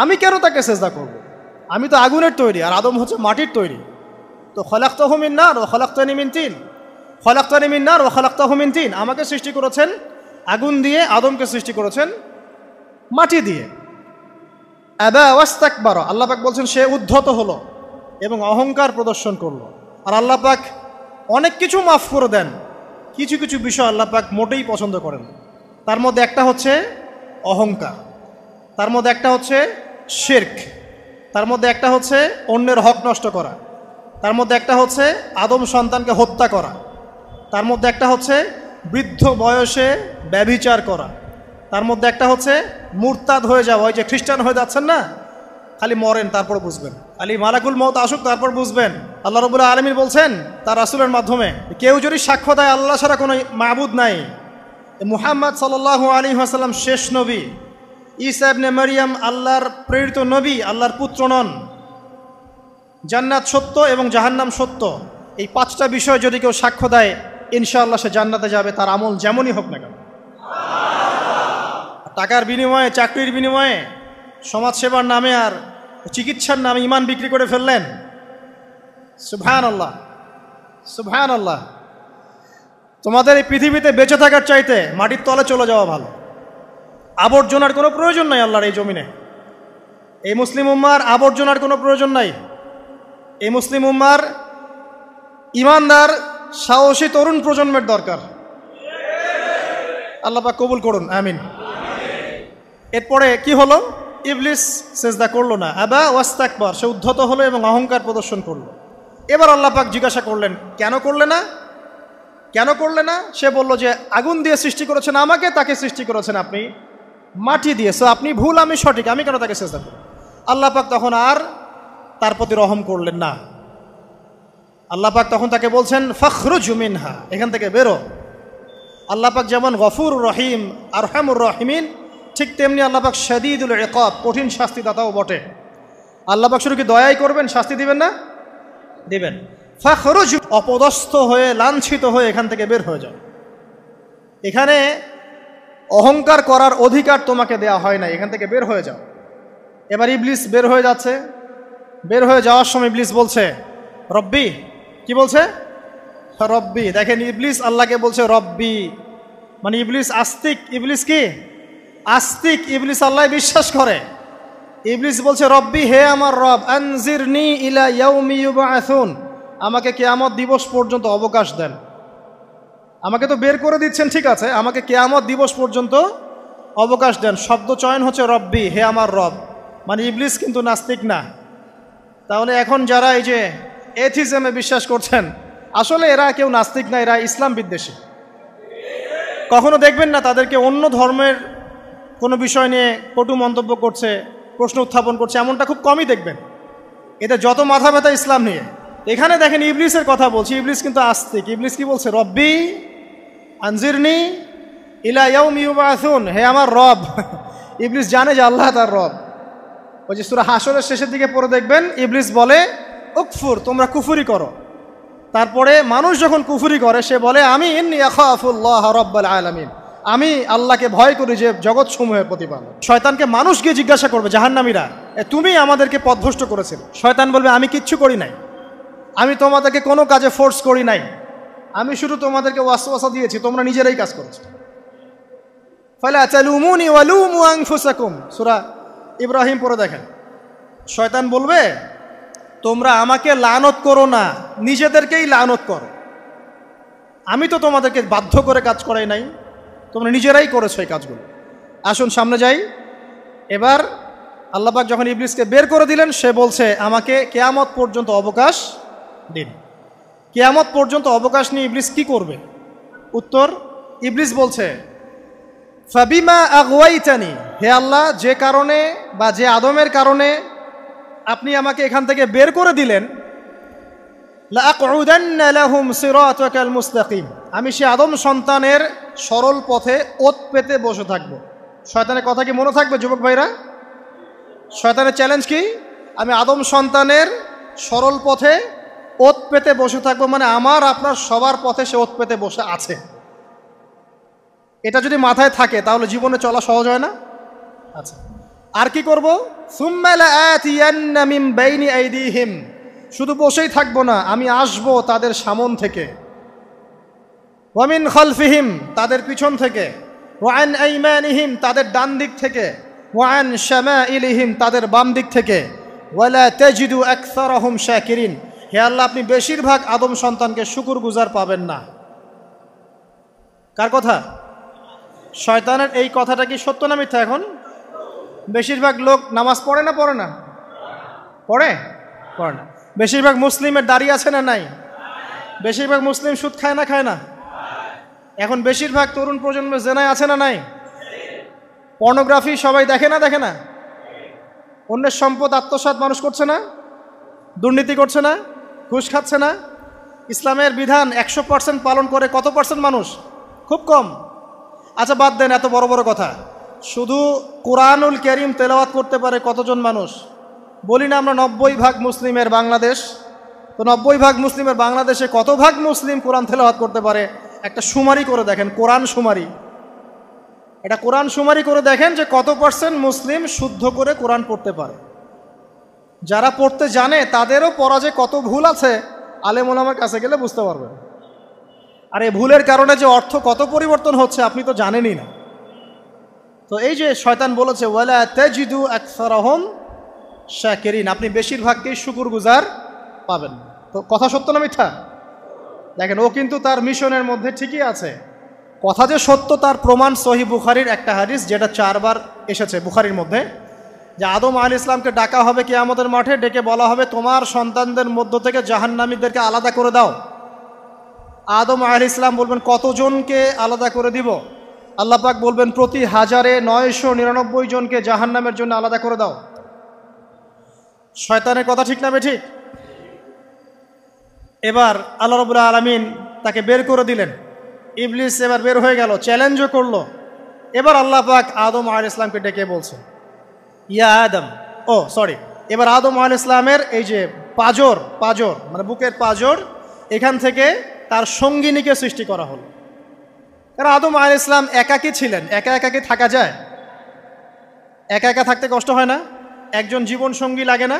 আমি কেন তাকে সিজদা করব? আমি তো আগুনের তৈরি আর আদম হচ্ছে মাটির তৈরি। তো খলাকতাহু মিন নার ওয়া খলাকতানি মিন তিন, খলাকতানি মিন নার ওয়া খলাকতাহু মিন তিন, আমাকে সৃষ্টি করেছেন আগুন দিয়ে, আদমকে সৃষ্টি করেছেন মাটি দিয়ে। আবা ওয়াস্তাকবারা, আল্লাহ পাক বলছেন সে উদ্ধত হলো এবং অহংকার প্রদর্শন করলো। আর আল্লাহ পাক অনেক কিছু মাফ করে দেন, কিছু কিছু বিষয় আল্লাহ পাক মোটেই পছন্দ করেন। তার মধ্যে একটা হচ্ছে অহংকার, তার মধ্যে একটা হচ্ছে শিরক, তার মধ্যে একটা হচ্ছে অন্যের হক নষ্ট করা, তার মধ্যে একটা হচ্ছে আদম সন্তানকে হত্যা করা, তার মধ্যে একটা হচ্ছে বৃদ্ধ বয়সে ব্যভিচার করা, তার মধ্যে একটা হচ্ছে মুরতাদ হয়ে যাওয়া। ওই যে খ্রিস্টান হয়ে যাচ্ছেন না, খালি মরেন তারপর বুঝবেন, খালি মালাকুল মউত আসুক তারপর বুঝবেন। আল্লাহ রাব্বুল আলামিন বলছেন তার রাসূলের মাধ্যমে, কেউ যদি সাক্ষ্য দেয় আল্লাহ ছাড়া কোনো মাবুদ নাই, মুহাম্মদ সাল্লাল্লাহু আলাইহি ওয়াসাল্লাম শেষ নবী, ঈসা ইবনে মারইয়াম আল্লাহর প্রেরিত নবী, আল্লাহর পুত্র নন, জান্নাত সত্য এবং জাহান্নাম সত্য, এই পাঁচটা বিষয় যদি কেউ সাক্ষ্য দেয় ইনশাআল্লাহ সে জান্নাতে যাবে, তার আমল যেমনই হোক না কেন। টাকার বিনিময়ে, চাকরির বিনিময়ে, সমাজসেবার নামে আর চিকিৎসার নামে ইমান বিক্রি করে ফেললেন, সুবহানাল্লাহ সুবহানাল্লাহ। তোমাদের এই পৃথিবীতে বেঁচে থাকার চাইতে মাটির তলে চলে যাওয়া ভালো। আবর্জনার কোনো প্রয়োজন নাই আল্লাহর এই জমিনে। এই মুসলিম উম্মার আবর্জনার কোনো প্রয়োজন নাই। এই মুসলিম উম্মার ইমানদার সাহসী তরুণ প্রজন্মের দরকার। আল্লাহ পাক কবুল করুন, আমিন। এরপরে কি হলো? ইবলিস সেজদা করলো না, আবা ওয়াস্তাকবার, সে উদ্ধত হলো এবং অহংকার প্রদর্শন করলো। এবার আল্লাহ পাক জিজ্ঞাসা করলেন, কেন করলে না, কেন করলে না? সে বলল যে আগুন দিয়ে সৃষ্টি করেছেন আমাকে, তাকে সৃষ্টি করেছেন আপনি মাটি দিয়ে, সো আপনি ভুল আমি সঠিক, আমি কেন তাকে সেজদা করব? আল্লাহ পাক তখন আর তার প্রতি রহম করলেন না। আল্লাহ পাক তখন তাকে বলছেন ফখরুজ মিনহা, এখান থেকে বেরো। আল্লাহ পাক যেমন গফুর রহিম আরহামুর রহিমিন, ঠিক তেমনি আল্লাহ পাক শাদীদুল ইকাব, কঠিন শাস্তিদাতাও বটে। আল্লাহ পাক শুধু কি দয়াই করবেন, শাস্তি দিবেন না? দিবেন। ফখরুজ, অপদস্থ হয়ে লাঞ্ছিত হয়ে এখান থেকে বের হয়ে যাও। এখানে অহংকার করার অধিকার তোমাকে দেয়া হয় না, এখান থেকে বের হয়ে যাও। এবার ইবলিস বের হয়ে যাচ্ছে। বের হয়ে যাওয়ার সময় ইবলিস বলছে রব্বি, কি বলছে? রব্বি। দেখেন ইবলিস আল্লাহকে বলছে রব্বি, মানে ইবলিস আস্তিক। ইবলিস কি আস্তিক? ইবলিস আল্লাহ বিশ্বাস করে। ইবলিস বলছে রব্বি, হে আমার রব, আনজিরনি ইলা ইয়াউমি ইউবআসুন, আমাকে কিয়ামত দিবস পর্যন্ত অবকাশ দেন। আমাকে তো বের করে দিচ্ছেন, ঠিক আছে, আমাকে কিয়ামত দিবস পর্যন্ত অবকাশ দেন। শব্দ চয়ন হচ্ছে রব্বি, হে আমার রব, মানে ইবলিস কিন্তু নাস্তিক না। তাহলে এখন যারা এই যে এথিজমে বিশ্বাস করছেন, আসলে এরা কেউ নাস্তিক না, এরা ইসলাম বিদ্বেষী। কখনো দেখবেন না তাদেরকে অন্য ধর্মের কোনো বিষয় নিয়ে কটু মন্তব্য করছে, প্রশ্ন উত্থাপন করছে, এমনটা খুব কমই দেখবেন। এদের যত মাথা ব্যথা ইসলাম নিয়ে। এখানে দেখেন ইবলিসের কথা বলছি, ইবলিস কিন্তু আস্তিক। ইবলিস কি বলছে? রব্বি আনজিরনি ইলা ইয়াউমি ইউবআসুন, হে আমার রব। ইবলিস জানে যে আল্লাহ তার রব। ওই যে সূরা হাসরের শেষের দিকে পড়ে দেখবেন ইবলিস বলে উকফুর, তোমরা কুফরি করো। তারপরে মানুষ যখন কুফরি করে সে বলে আমি ইন্নী আখাফুল্লাহ রাব্বাল আলামিন, আমি আল্লাহকে ভয় করি যে জগৎ সমূহের প্রতিপালক। শয়তানকে মানুষ গিয়ে জিজ্ঞাসা করবে, জাহান্নামীরা, তুমি আমাদেরকে পথভ্রষ্ট করেছিল। শয়তান বলবে আমি কিচ্ছু করি নাই, আমি তোমাদেরকে কোনো কাজে ফোর্স করি নাই, আমি শুধু তোমাদেরকে ওয়াসওয়াসা দিয়েছি, তোমরা নিজেরাই কাজ করেছো। ফালা তালুমুনি ওয়ালুমু আনফুসাকুম, সূরা ইব্রাহিম পড়ে দেখেন। শয়তান বলবে তোমরা আমাকে লানত করো না, নিজেদেরকেই লানত করো, আমি তো তোমাদেরকে বাধ্য করে কাজ করাই নাই, তোমরা নিজেরাই করেছো এই কাজগুলো। আসুন সামনে যাই। এবার আল্লাহ পাক যখন ইবলিসকে বের করে দিলেন, সে বলছে আমাকে কিয়ামত পর্যন্ত অবকাশ দিন। কিয়ামত পর্যন্ত অবকাশ নিয়ে ইবলিস কি করবে? উত্তর, ইবলিস বলছে ফাবিমা আগওয়াইতানি, হে আল্লাহ, যে কারণে বা যে আদমের কারণে আপনি আমাকে এখান থেকে বের করে দিলেন, লাআকউদান্না লাহুম সিরাতাকাল মুস্তাকিম, আমি সে আদম সন্তানের সরল পথে ওত পেতে বসে থাকব। শয়তানের কথা কি মনে থাকবে যুবক ভাইরা? শয়তানের চ্যালেঞ্জ কি? আমি আদম সন্তানের সরল পথে ওত পেতে বসে থাকবো, মানে আমার আপনার সবার পথে সে ওত পেতে বসে আছে। এটা যদি মাথায় থাকে তাহলে জীবনে চলা সহজ হয় না? আচ্ছা, আর কি করব? সুম্মা লাআতিয়ান্না মিন বাইনি আইদিহিম, শুধু বসেই থাকবো না, আমি আসবো তাদের সামন থেকে, ওয়া মিন খালফিহিম, তাদের পিছন থেকে, ওয়া আন আইমানিহিম, তাদের ডান দিক থেকে, ওয়া আন শামাইলিহিম, তাদের বাম দিক থেকে, ওয়ালা তাজিদু আকসারাহুম শাকিরিন, হে আল্লাহ আপনি বেশিরভাগ আদম সন্তানকে শুকরগুজার পাবেন না। কার কথা? শয়তানের। এই কথাটা কি সত্য না মিথ্যা? এখন বেশিরভাগ লোক নামাজ পড়ে না পড়ে না? পড়ে না। বেশিরভাগ মুসলিমের দাড়ি আছে না নাই? বেশিরভাগ মুসলিম সুদ খায় না খায় না? এখন বেশিরভাগ তরুণ প্রজন্মের জেনায় আছে না নাই? পর্নোগ্রাফি সবাই দেখে না দেখে না? অন্যের সম্পদ আত্মসাৎ মানুষ করছে না? দুর্নীতি করছে না? ঘুষ খাচ্ছে না? ইসলামের বিধান 100% পালন করে কত পার্সেন্ট মানুষ? খুব কম। আচ্ছা বাদ দেন এত বড় বড় কথা, শুধু কোরআনুল কারীম তেলাওয়াত করতে পারে কতজন মানুষ? বলি না আমরা 90% মুসলিমের বাংলাদেশ, তো 90% মুসলিমের বাংলাদেশে কত ভাগ মুসলিম কোরআন তেলাওয়াত করতে পারে? একটা শুমারি করে দেখেন, কোরআন শুমারি। এটা কোরআন শুমারি করে দেখেন যে কত পার্সেন্ট মুসলিম শুদ্ধ করে কোরআন পড়তে পারে। যারা পড়তে জানে তাদেরও পড়া যে কত ভুল আছে আলেম ওলামার কাছে গেলে বুঝতে পারবেন। আর এই ভুলের কারণে যে অর্থ কত পরিবর্তন হচ্ছে আপনি তো জানেনই না। তো এই যে শয়তান বলেছে ওয়ালা তাজিদু আকসারাহুম শাকিরিন, আপনি বেশিরভাগকেই শুকরগুজার পাবেন। তো কথা সত্য না মিথ্যা? দেখেন ও কিন্তু তার মিশনের মধ্যে ঠিকই আছে। কথা যে সত্য তার প্রমাণ সহিহ বুখারীর একটা হাদিস, যেটা 4 বার এসেছে বুখারীর মধ্যে, যে আদম আলাইহিস সালামকে ডাকা হবে কিয়ামতের মাঠে, ডেকে বলা হবে তোমার সন্তানদের মধ্য থেকে জাহান্নামীদেরকে আলাদা করে দাও। আদম আলাইহিস সালাম বলবেন কতজনকে আলাদা করে দিব? আল্লাহ পাক বলবেন প্রতি 1099 জনকে জাহান্নামের জন্য আলাদা করে দাও। শয়তানের কথা ঠিক না বেঠিক? এবার আল্লাহ রাব্বুল আলামিন তাকে বের করে দিলেন। ইবলিস এবার বের হয়ে গেল, চ্যালেঞ্জও করলো। এবার আল্লাহ পাক আদম আলাইহিস সালামকে ডেকে বলছে ইয়া আদম, এবার আদম আলাইহিস সালামের এই যে পাজর মানে বুকের পাজর, এখান থেকে তার সঙ্গিনীকে সৃষ্টি করা হলো। কারণ আদম আলাইহিস সালাম একাকী ছিলেন, একা কি থাকা যায়? একা থাকতে কষ্ট হয় না? একজন জীবন সঙ্গী লাগে না?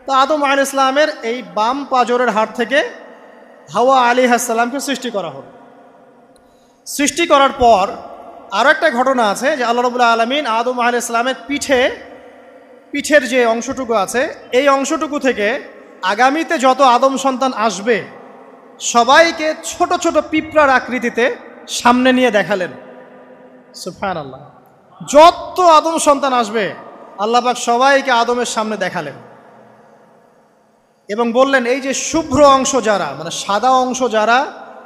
তো আদম আলাইহিস সালামের এই বাম পাজরের হাড় থেকে হাওয়া আলাইহিস সালামকে সৃষ্টি করা হলো। সৃষ্টি করার পর আরও একটা ঘটনা আছে যে আল্লাহ রাব্বুল আলামিন আদম আলাইহিস সালামের পিঠের যে অংশটুকু আছে, এই অংশটুকু থেকে আগামীতে যত আদম সন্তান আসবে সবাইকে ছোট ছোট পিঁপড়ার আকৃতিতে সামনে নিয়ে দেখালেন। সুবহানাল্লাহ। যত আদম সন্তান আসবে আল্লাহ পাক সবাইকে আদমের সামনে দেখালেন এবং বললেন এই যে শুভ্র অংশ যারা, মানে সাদা অংশ যারা,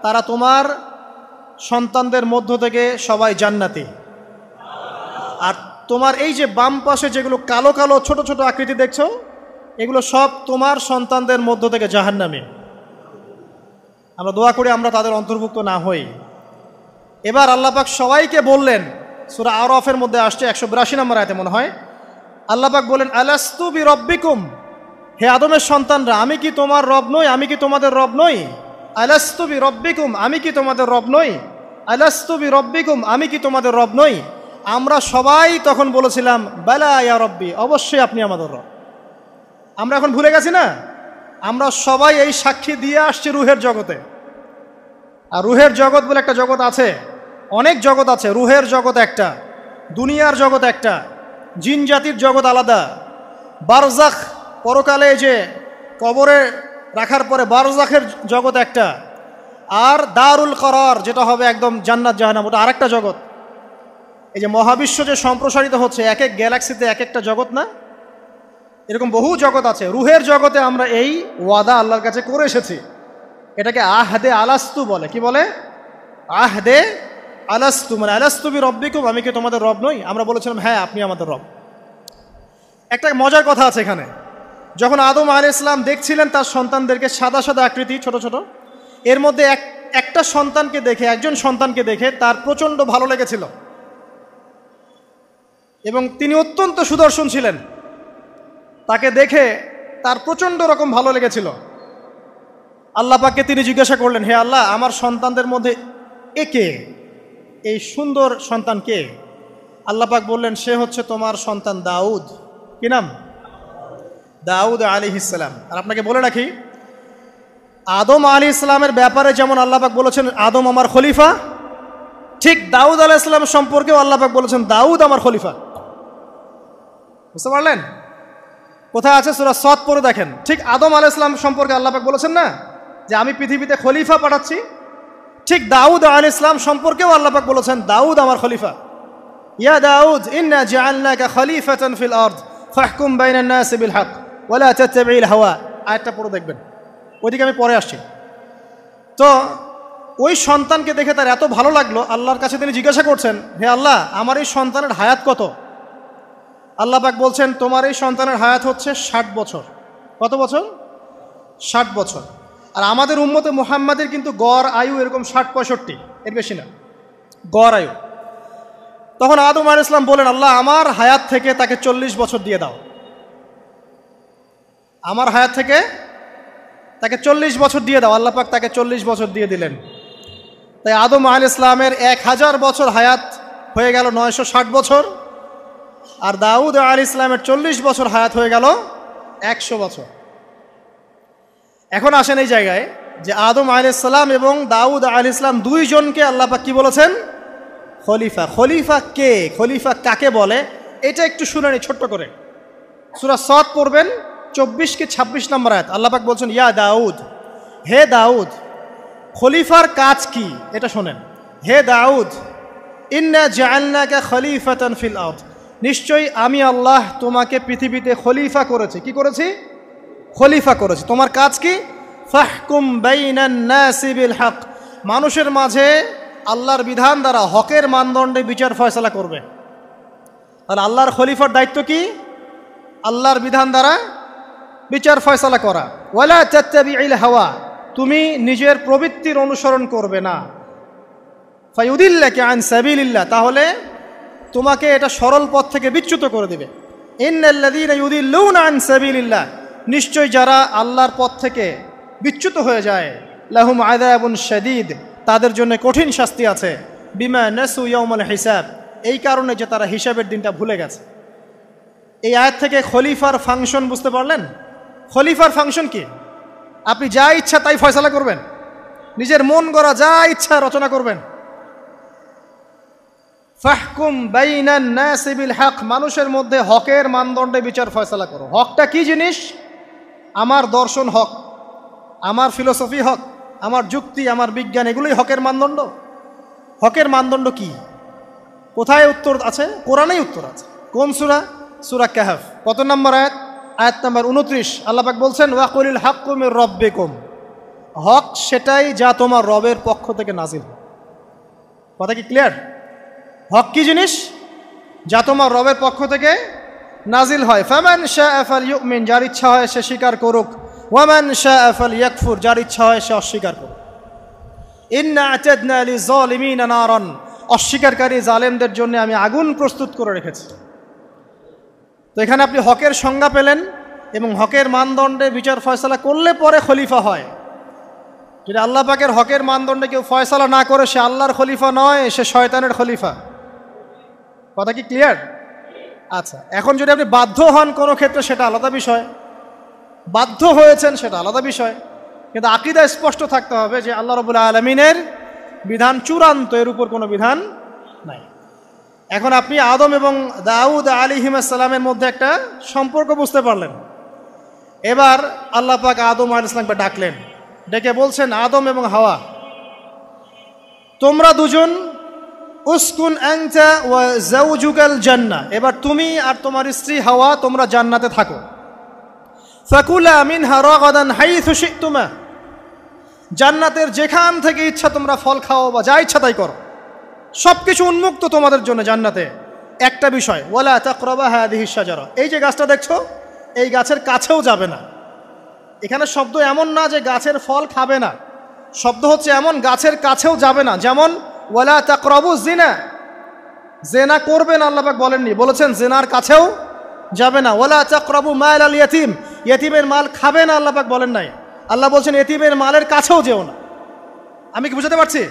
তারা তোমার সন্তানদের মধ্য থেকে সবাই জান্নাতি। আর তোমার এই যে বাম পাশে যেগুলো কালো কালো ছোট ছোট আকৃতি দেখছো, এগুলো সব তোমার সন্তানদের মধ্য থেকে জাহান্নামী। আমরা দোয়া করি আমরা তাদের অন্তর্ভুক্ত না হই। এবার আল্লাহ পাক সবাইকে বললেন, সূরা আরাফের মধ্যে আসছে 182 নম্বর আয়াতে মনে হয়, আল্লাহ পাক বলেন আলাস্তু বিরব্বিকুম, হে আদমের সন্তানরা আমি কি তোমার রব নই? আমি কি তোমাদের রব নই? আলাস্তু বিরব্বিকুম, আমি কি তোমাদের রব নই? আলাস্তু বিরব্বিকুম, আমি কি তোমাদের রব নই? আমরা সবাই তখন বলেছিলাম বালা ইয়া রব্বি, অবশ্যই আপনি আমাদের রব। আমরা এখন ভুলে গেছি না? আমরা সবাই এই সাক্ষী দিয়ে আসছি রুহের জগতে। আর রুহের জগৎ বলে একটা জগৎ আছে, অনেক জগৎ আছে। রুহের জগৎ একটা, দুনিয়ার জগৎ একটা, জিন জাতির জগৎ আলাদা, বারজাখ পরকালে যে কবরে রাখার পরে বারজাখের জগৎ একটা, আর দারুল করার যেটা হবে একদম জান্নাত জাহান্নাম, ওটা আরেকটা জগৎ। এই যে মহাবিশ্ব যে সম্প্রসারিত হচ্ছে, এক এক গ্যালাক্সিতে এক একটা জগৎ না, এরকম বহু জগৎ আছে। রুহের জগতে আমরা এই ওয়াদা আল্লাহর কাছে করে এসেছি। এটাকে আহদে আলাস্তু বলে। কি বলে? আহদে আলাস্তু, মানে আলাস্তু বিরব্বিকুম, আমি কি তোমাদের রব নই? আমরা বলেছিলাম হ্যাঁ আপনি আমাদের রব। একটা মজার কথা আছে এখানে, যখন আদম আলাইহিস সালাম দেখছিলেন তার সন্তানদেরকে সাদা সাদা আকৃতি ছোট ছোট, এর মধ্যে একটা সন্তানকে দেখে, একজন সন্তানকে দেখে তার প্রচণ্ড ভালো লেগেছিল এবং তিনি অত্যন্ত সুদর্শন ছিলেন। তাকে দেখে তার প্রচণ্ড রকম ভালো লেগেছিল। আল্লাহ পাককে তিনি জিজ্ঞাসা করলেন, হে আল্লাহ আমার সন্তানদের মধ্যে একে, এই সুন্দর সন্তান কে? আল্লাহ পাক বললেন সে হচ্ছে তোমার সন্তান দাউদ। কি নাম? দাউদ আলাইহিস সালাম। আর আপনাকে বলে রাখি, আদম আলাইহিস সালামের ব্যাপারে যেমন আল্লাহ পাক বলেছেন আদম আমার খলিফা, ঠিক দাউদ আলাইহিস সালাম সম্পর্কেও আল্লাহ পাক বলেছেন দাউদ আমার খলিফা। বুঝতে পারলেন? কোথায় আছে? সূরা সদ পড়ে দেখেন। ঠিক আদম আলাইহিস সালাম সম্পর্কে আল্লাহ পাক বলেছেন না যে আমি পৃথিবীতে খলিফা পাঠাচ্ছি, ঠিক দাউদ আলাইহিস সালাম সম্পর্কেও আল্লাহ পাক বলেছেন দাউদ আমার খলিফা। ইয়া দাউদ ইন্না জাআলনাকা খলিফাতান ফিল আরদ ফাহকুম বাইনান নাসি বিল হক ওয়া লা তাত্তাবিল হাওয়া। আয়াতটা পড়ে দেখবেন, ওইদিকে আমি পরে আসছি। তো ওই সন্তানকে দেখে তার এত ভালো লাগলো, আল্লাহর কাছে তিনি জিজ্ঞাসা করছেন, হে আল্লাহ আমার এই সন্তানের হায়াত কত? আল্লাহ পাক বলছেন তোমার এই সন্তানের হায়াত হচ্ছে 60 বছর। কত বছর? 60 বছর। আর আমাদের উম্মতে মুহাম্মাদের কিন্তু গড় আয়ু এরকম 60-65, এর বেশি না গড় আয়ু। তখন আদম আলাইহিস সালাম বলেন, আল্লাহ আমার হায়াত থেকে তাকে 40 বছর দিয়ে দাও। আমার হায়াত থেকে তাকে 40 বছর দিয়ে দাও। আল্লাহ পাক তাকে 40 বছর দিয়ে দিলেন। তাই আদম আলাইহিস সালামের 1000 বছর হায়াত হয়ে গেল 960 বছর, আর দাউদ আলাইহিস সালামের 40 বছর হায়াত হয়ে গেল 100 বছর। এখন আসেন এই জায়গায় যে আদম আলাইহিস সালাম এবং দাউদ আলাইহিস সালাম দুইজনকে আল্লাহ পাক কি বলেছেন? খলিফা। খলিফা কে? খলিফা কাকে বলে? এটা একটু শুনে নি ছোট্ট করে। সূরা সদ পড়বেন 24 কি 26 নম্বর আয়াত। আল্লাহ পাক বলছেন, ইয়া দাউদ, হে দাউদ, খলিফার কাজ কি এটা শোনেন। হে দাউদ, ইন্না জাআলনাকা খলিফাতান ফিল আরদ, নিশ্চয়ই আমি আল্লাহ তোমাকে পৃথিবীতে খলিফা করেছি। কি করেছি? খলিফা করেছি। তোমার কাজ কি? ফাহকুম বাইনান নাসি বিল হক, মানুষের মাঝে আল্লাহর বিধান দ্বারা হকের মানদণ্ডে বিচার ফয়সালা করবে। তাহলে আল্লাহর খলিফার দায়িত্ব কি? আল্লাহর বিধান দ্বারা বিচার ফয়সালা করা। ওয়ালা তাত্তাবিউল হাওয়া, তুমি নিজের প্রবৃত্তির অনুসরণ করবে না। ফায়ুদিল্লাকা আন সাবিলিল্লাহ, তাহলে তোমাকে এটা সরল পথ থেকে বিচ্যুত করে দেবে। ইন্নাল্লাযীনা ইউদিল্লুনা আন সাবিলিল্লাহ, নিশ্চয় যারা আল্লাহর পথ থেকে বিচ্যুত হয়ে যায়, লাহুম আযাবুন শাদীদ, তাদের জন্য কঠিন শাস্তি আছে। বিমা নাসু ইয়াউমাল হিসাব, এই কারণে যে তারা হিসাবের দিনটা ভুলে গেছে। এই আয়াত থেকে খলিফার ফাংশন বুঝতে পারলেন? খলিফার ফাংশন কি? আপনি যা ইচ্ছা তাই ফয়সালা করবেন, নিজের মন গড়া যা ইচ্ছা রচনা করবেন। ফাহকুম বাইনান নাসি বিল হক, মানুষের মধ্যে হকের মানদণ্ডে বিচার ফয়সালা করো। হকটা কি জিনিস? আমার দর্শন হক, আমার ফিলোসফি হক, আমার যুক্তি, আমার বিজ্ঞান, এগুলোই হকের মানদণ্ড। হকের মানদণ্ড কি? কোথায় উত্তর আছে? কোরআনেই উত্তর আছে। কোন সূরা? সূরা কাহফ। কত নম্বর আয়াত? আয়াত নম্বর 29। আল্লাহ পাক বলছেন, ওয়াকুলিল হাক্কু মির রাব্বিকুম, হক সেটাই যা তোমার রবের পক্ষ থেকে নাজিল। কথা কি ক্লিয়ার? হক কি জিনিস? যা তোমার রবের পক্ষ থেকে নাজিল হয়। ফামান শাআ ফালইউমিন, যার ইচ্ছা হয় সে স্বীকার করুক। ওয়ামান শাআ ফালইয়াকফুর, যার ইচ্ছা হয় সে অস্বীকার করুক। ইন্না আ'তাদনা লিযালিমিনা নারান, অস্বীকারী জালেমদের জন্য আমি আগুন প্রস্তুত করে রেখেছি। তো এখানে আপনি হকের সংজ্ঞা পেলেন এবং হকের মানদণ্ডে বিচার ফয়সালা করলে পরে খলিফা হয়। যদি আল্লাহ পাকের হকের মানদণ্ডে কেউ ফয়সালা না করে সে আল্লাহর খলিফা নয়, সে শয়তানের খলিফা। কথা কি ক্লিয়ার? আচ্ছা, এখন যদি আপনি বাধ্য হন কোনো ক্ষেত্রে সেটা আলাদা বিষয়, বাধ্য হয়েছেন সেটা আলাদা বিষয়, কিন্তু আকীদা স্পষ্ট থাকতে হবে যে আল্লাহ রাব্বুল আলামিনের বিধান চূড়ান্ত, এর উপর কোনো বিধান নাই। এখন আপনি আদম এবং দাউদ আলাইহিস সালামের মধ্যে একটা সম্পর্ক বুঝতে পারলেন। এবার আল্লাহ পাক আদম আলাইহিস সালামকে ডাকলেন, ডেকে বলছেন, আদম এবং হাওয়া, তোমরা দুজন উসকুন আনতা ওয়া যাওজুকাল জান্নাহ, এবার তুমি আর তোমার স্ত্রী হাওয়া তোমরা জান্নাতে থাকো। ফাকুলা মিনহা রাগাদান হাইথু শি'তুমা, জান্নাতের যেখান থেকে ইচ্ছা তোমরা ফল খাও বা যা ইচ্ছা তাই করো, সব কিছু উন্মুক্ত তোমাদের জন্য জান্নাতে। একটা বিষয়, ওয়ালা তাকরাবা হাযিহিশ শাজারা, এই যে গাছটা দেখছো এই গাছের কাছেও যাবে না। এখানে শব্দ এমন না যে গাছের ফল খাবে না, শব্দ হচ্ছে এমন গাছের কাছেও যাবে না। যেমন ওয়ালা তাকরাবু জিনা, জেনা করবে না আল্লাহ পাক বলেননি, বলেছেন জেনার কাছেও যাবে না। ওয়ালা তাকরাবু মাল আল ইয়াতিম, ইয়াতিমের মাল খাবে না আল্লাহ পাক বলেন নাই, আল্লাহ বলছেন ইয়াতিমের মালের কাছেও যেও না। আমি কি বুঝাতে পারছি?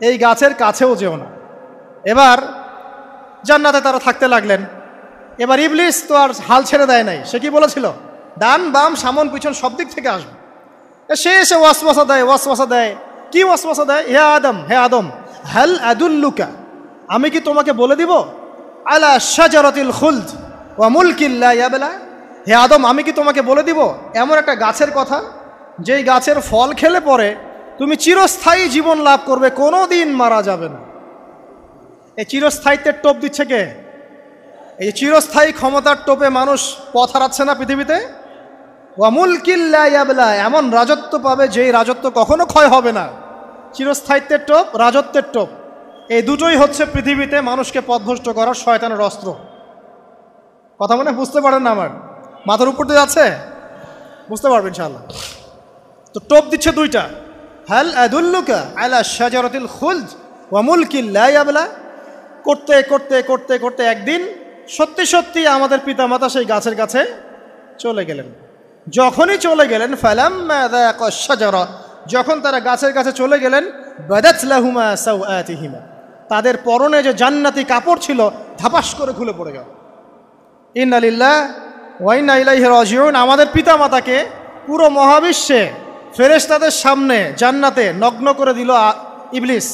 এই গাছের কাছেও যেও না। এবার জান্নাতে তারা থাকতে লাগলেন। এবার ইবলিস তো আর হাল ছেড়ে দেয় নাই, সে কি বলেছিল? ডান বাম সামন পিছন সব দিক থেকে আসবে। সে এসে ওয়াসওয়াসা দেয়। কি ওয়াসওয়াসা দেয়? হে আদম, হে আদম, হাল আদুল্লুকা, আমি কি তোমাকে বলে দিব, আলা শাজারাতিল খুলদ ওয়া মুলকিন লা ইয়াবলা, হে আদম আমি কি তোমাকে বলে দিব এমন একটা গাছের কথা যেই গাছের ফল খেলে পরে তুমি চিরস্থায়ী জীবন লাভ করবে, কোনো দিন মারা যাবে না। এই চিরস্থায়িত্বের টোপ দিচ্ছে কে? এই চিরস্থায়ী ক্ষমতার টোপে মানুষ পথ হারাচ্ছে না পৃথিবীতে। ওয়া মুলকিল লা ইয়াবলা, এমন রাজত্ব পাবে যেই রাজত্ব কখনো ক্ষয় হবে না। চিরস্থায়িত্বের টোপ, রাজত্বের টোপ, এই দুটোই হচ্ছে পৃথিবীতে মানুষকে পথভ্রষ্ট করার শয়তানের অস্ত্র। কথা মনে বুঝতে পারেন না? আমার মাথার উপর দিয়ে যাচ্ছে, বুঝতে পারবেন ইনশাআল্লাহ। তো টোপ দিচ্ছে দুইটা, হাল আদুল্লুকা আলা শাজারাতিল খুলদ ওয়া মুলকিল লা ইয়াবলা। করতে করতে করতে করতে একদিন সত্যি সত্যি আমাদের পিতামাতা সেই গাছের কাছে চলে গেলেন। যখনই চলে গেলেন, ফালাম্মা যাকা শাজারা, যখন তারা গাছের কাছে চলে গেলেন, বাদাত লাহুমা সাওআতিহিমা, তাদের পরনে যে জান্নাতি কাপড় ছিল ধাপাস করে খুলে পড়ে গেল। ইন্না লিল্লাহি ওয়া ইন্না ইলাইহি রাজিউন। আমাদের পিতামাতাকে পুরো মহাবিশ্বে ফেরেশতাদের সামনে জান্নাতে নগ্ন করে দিল ইবলিস।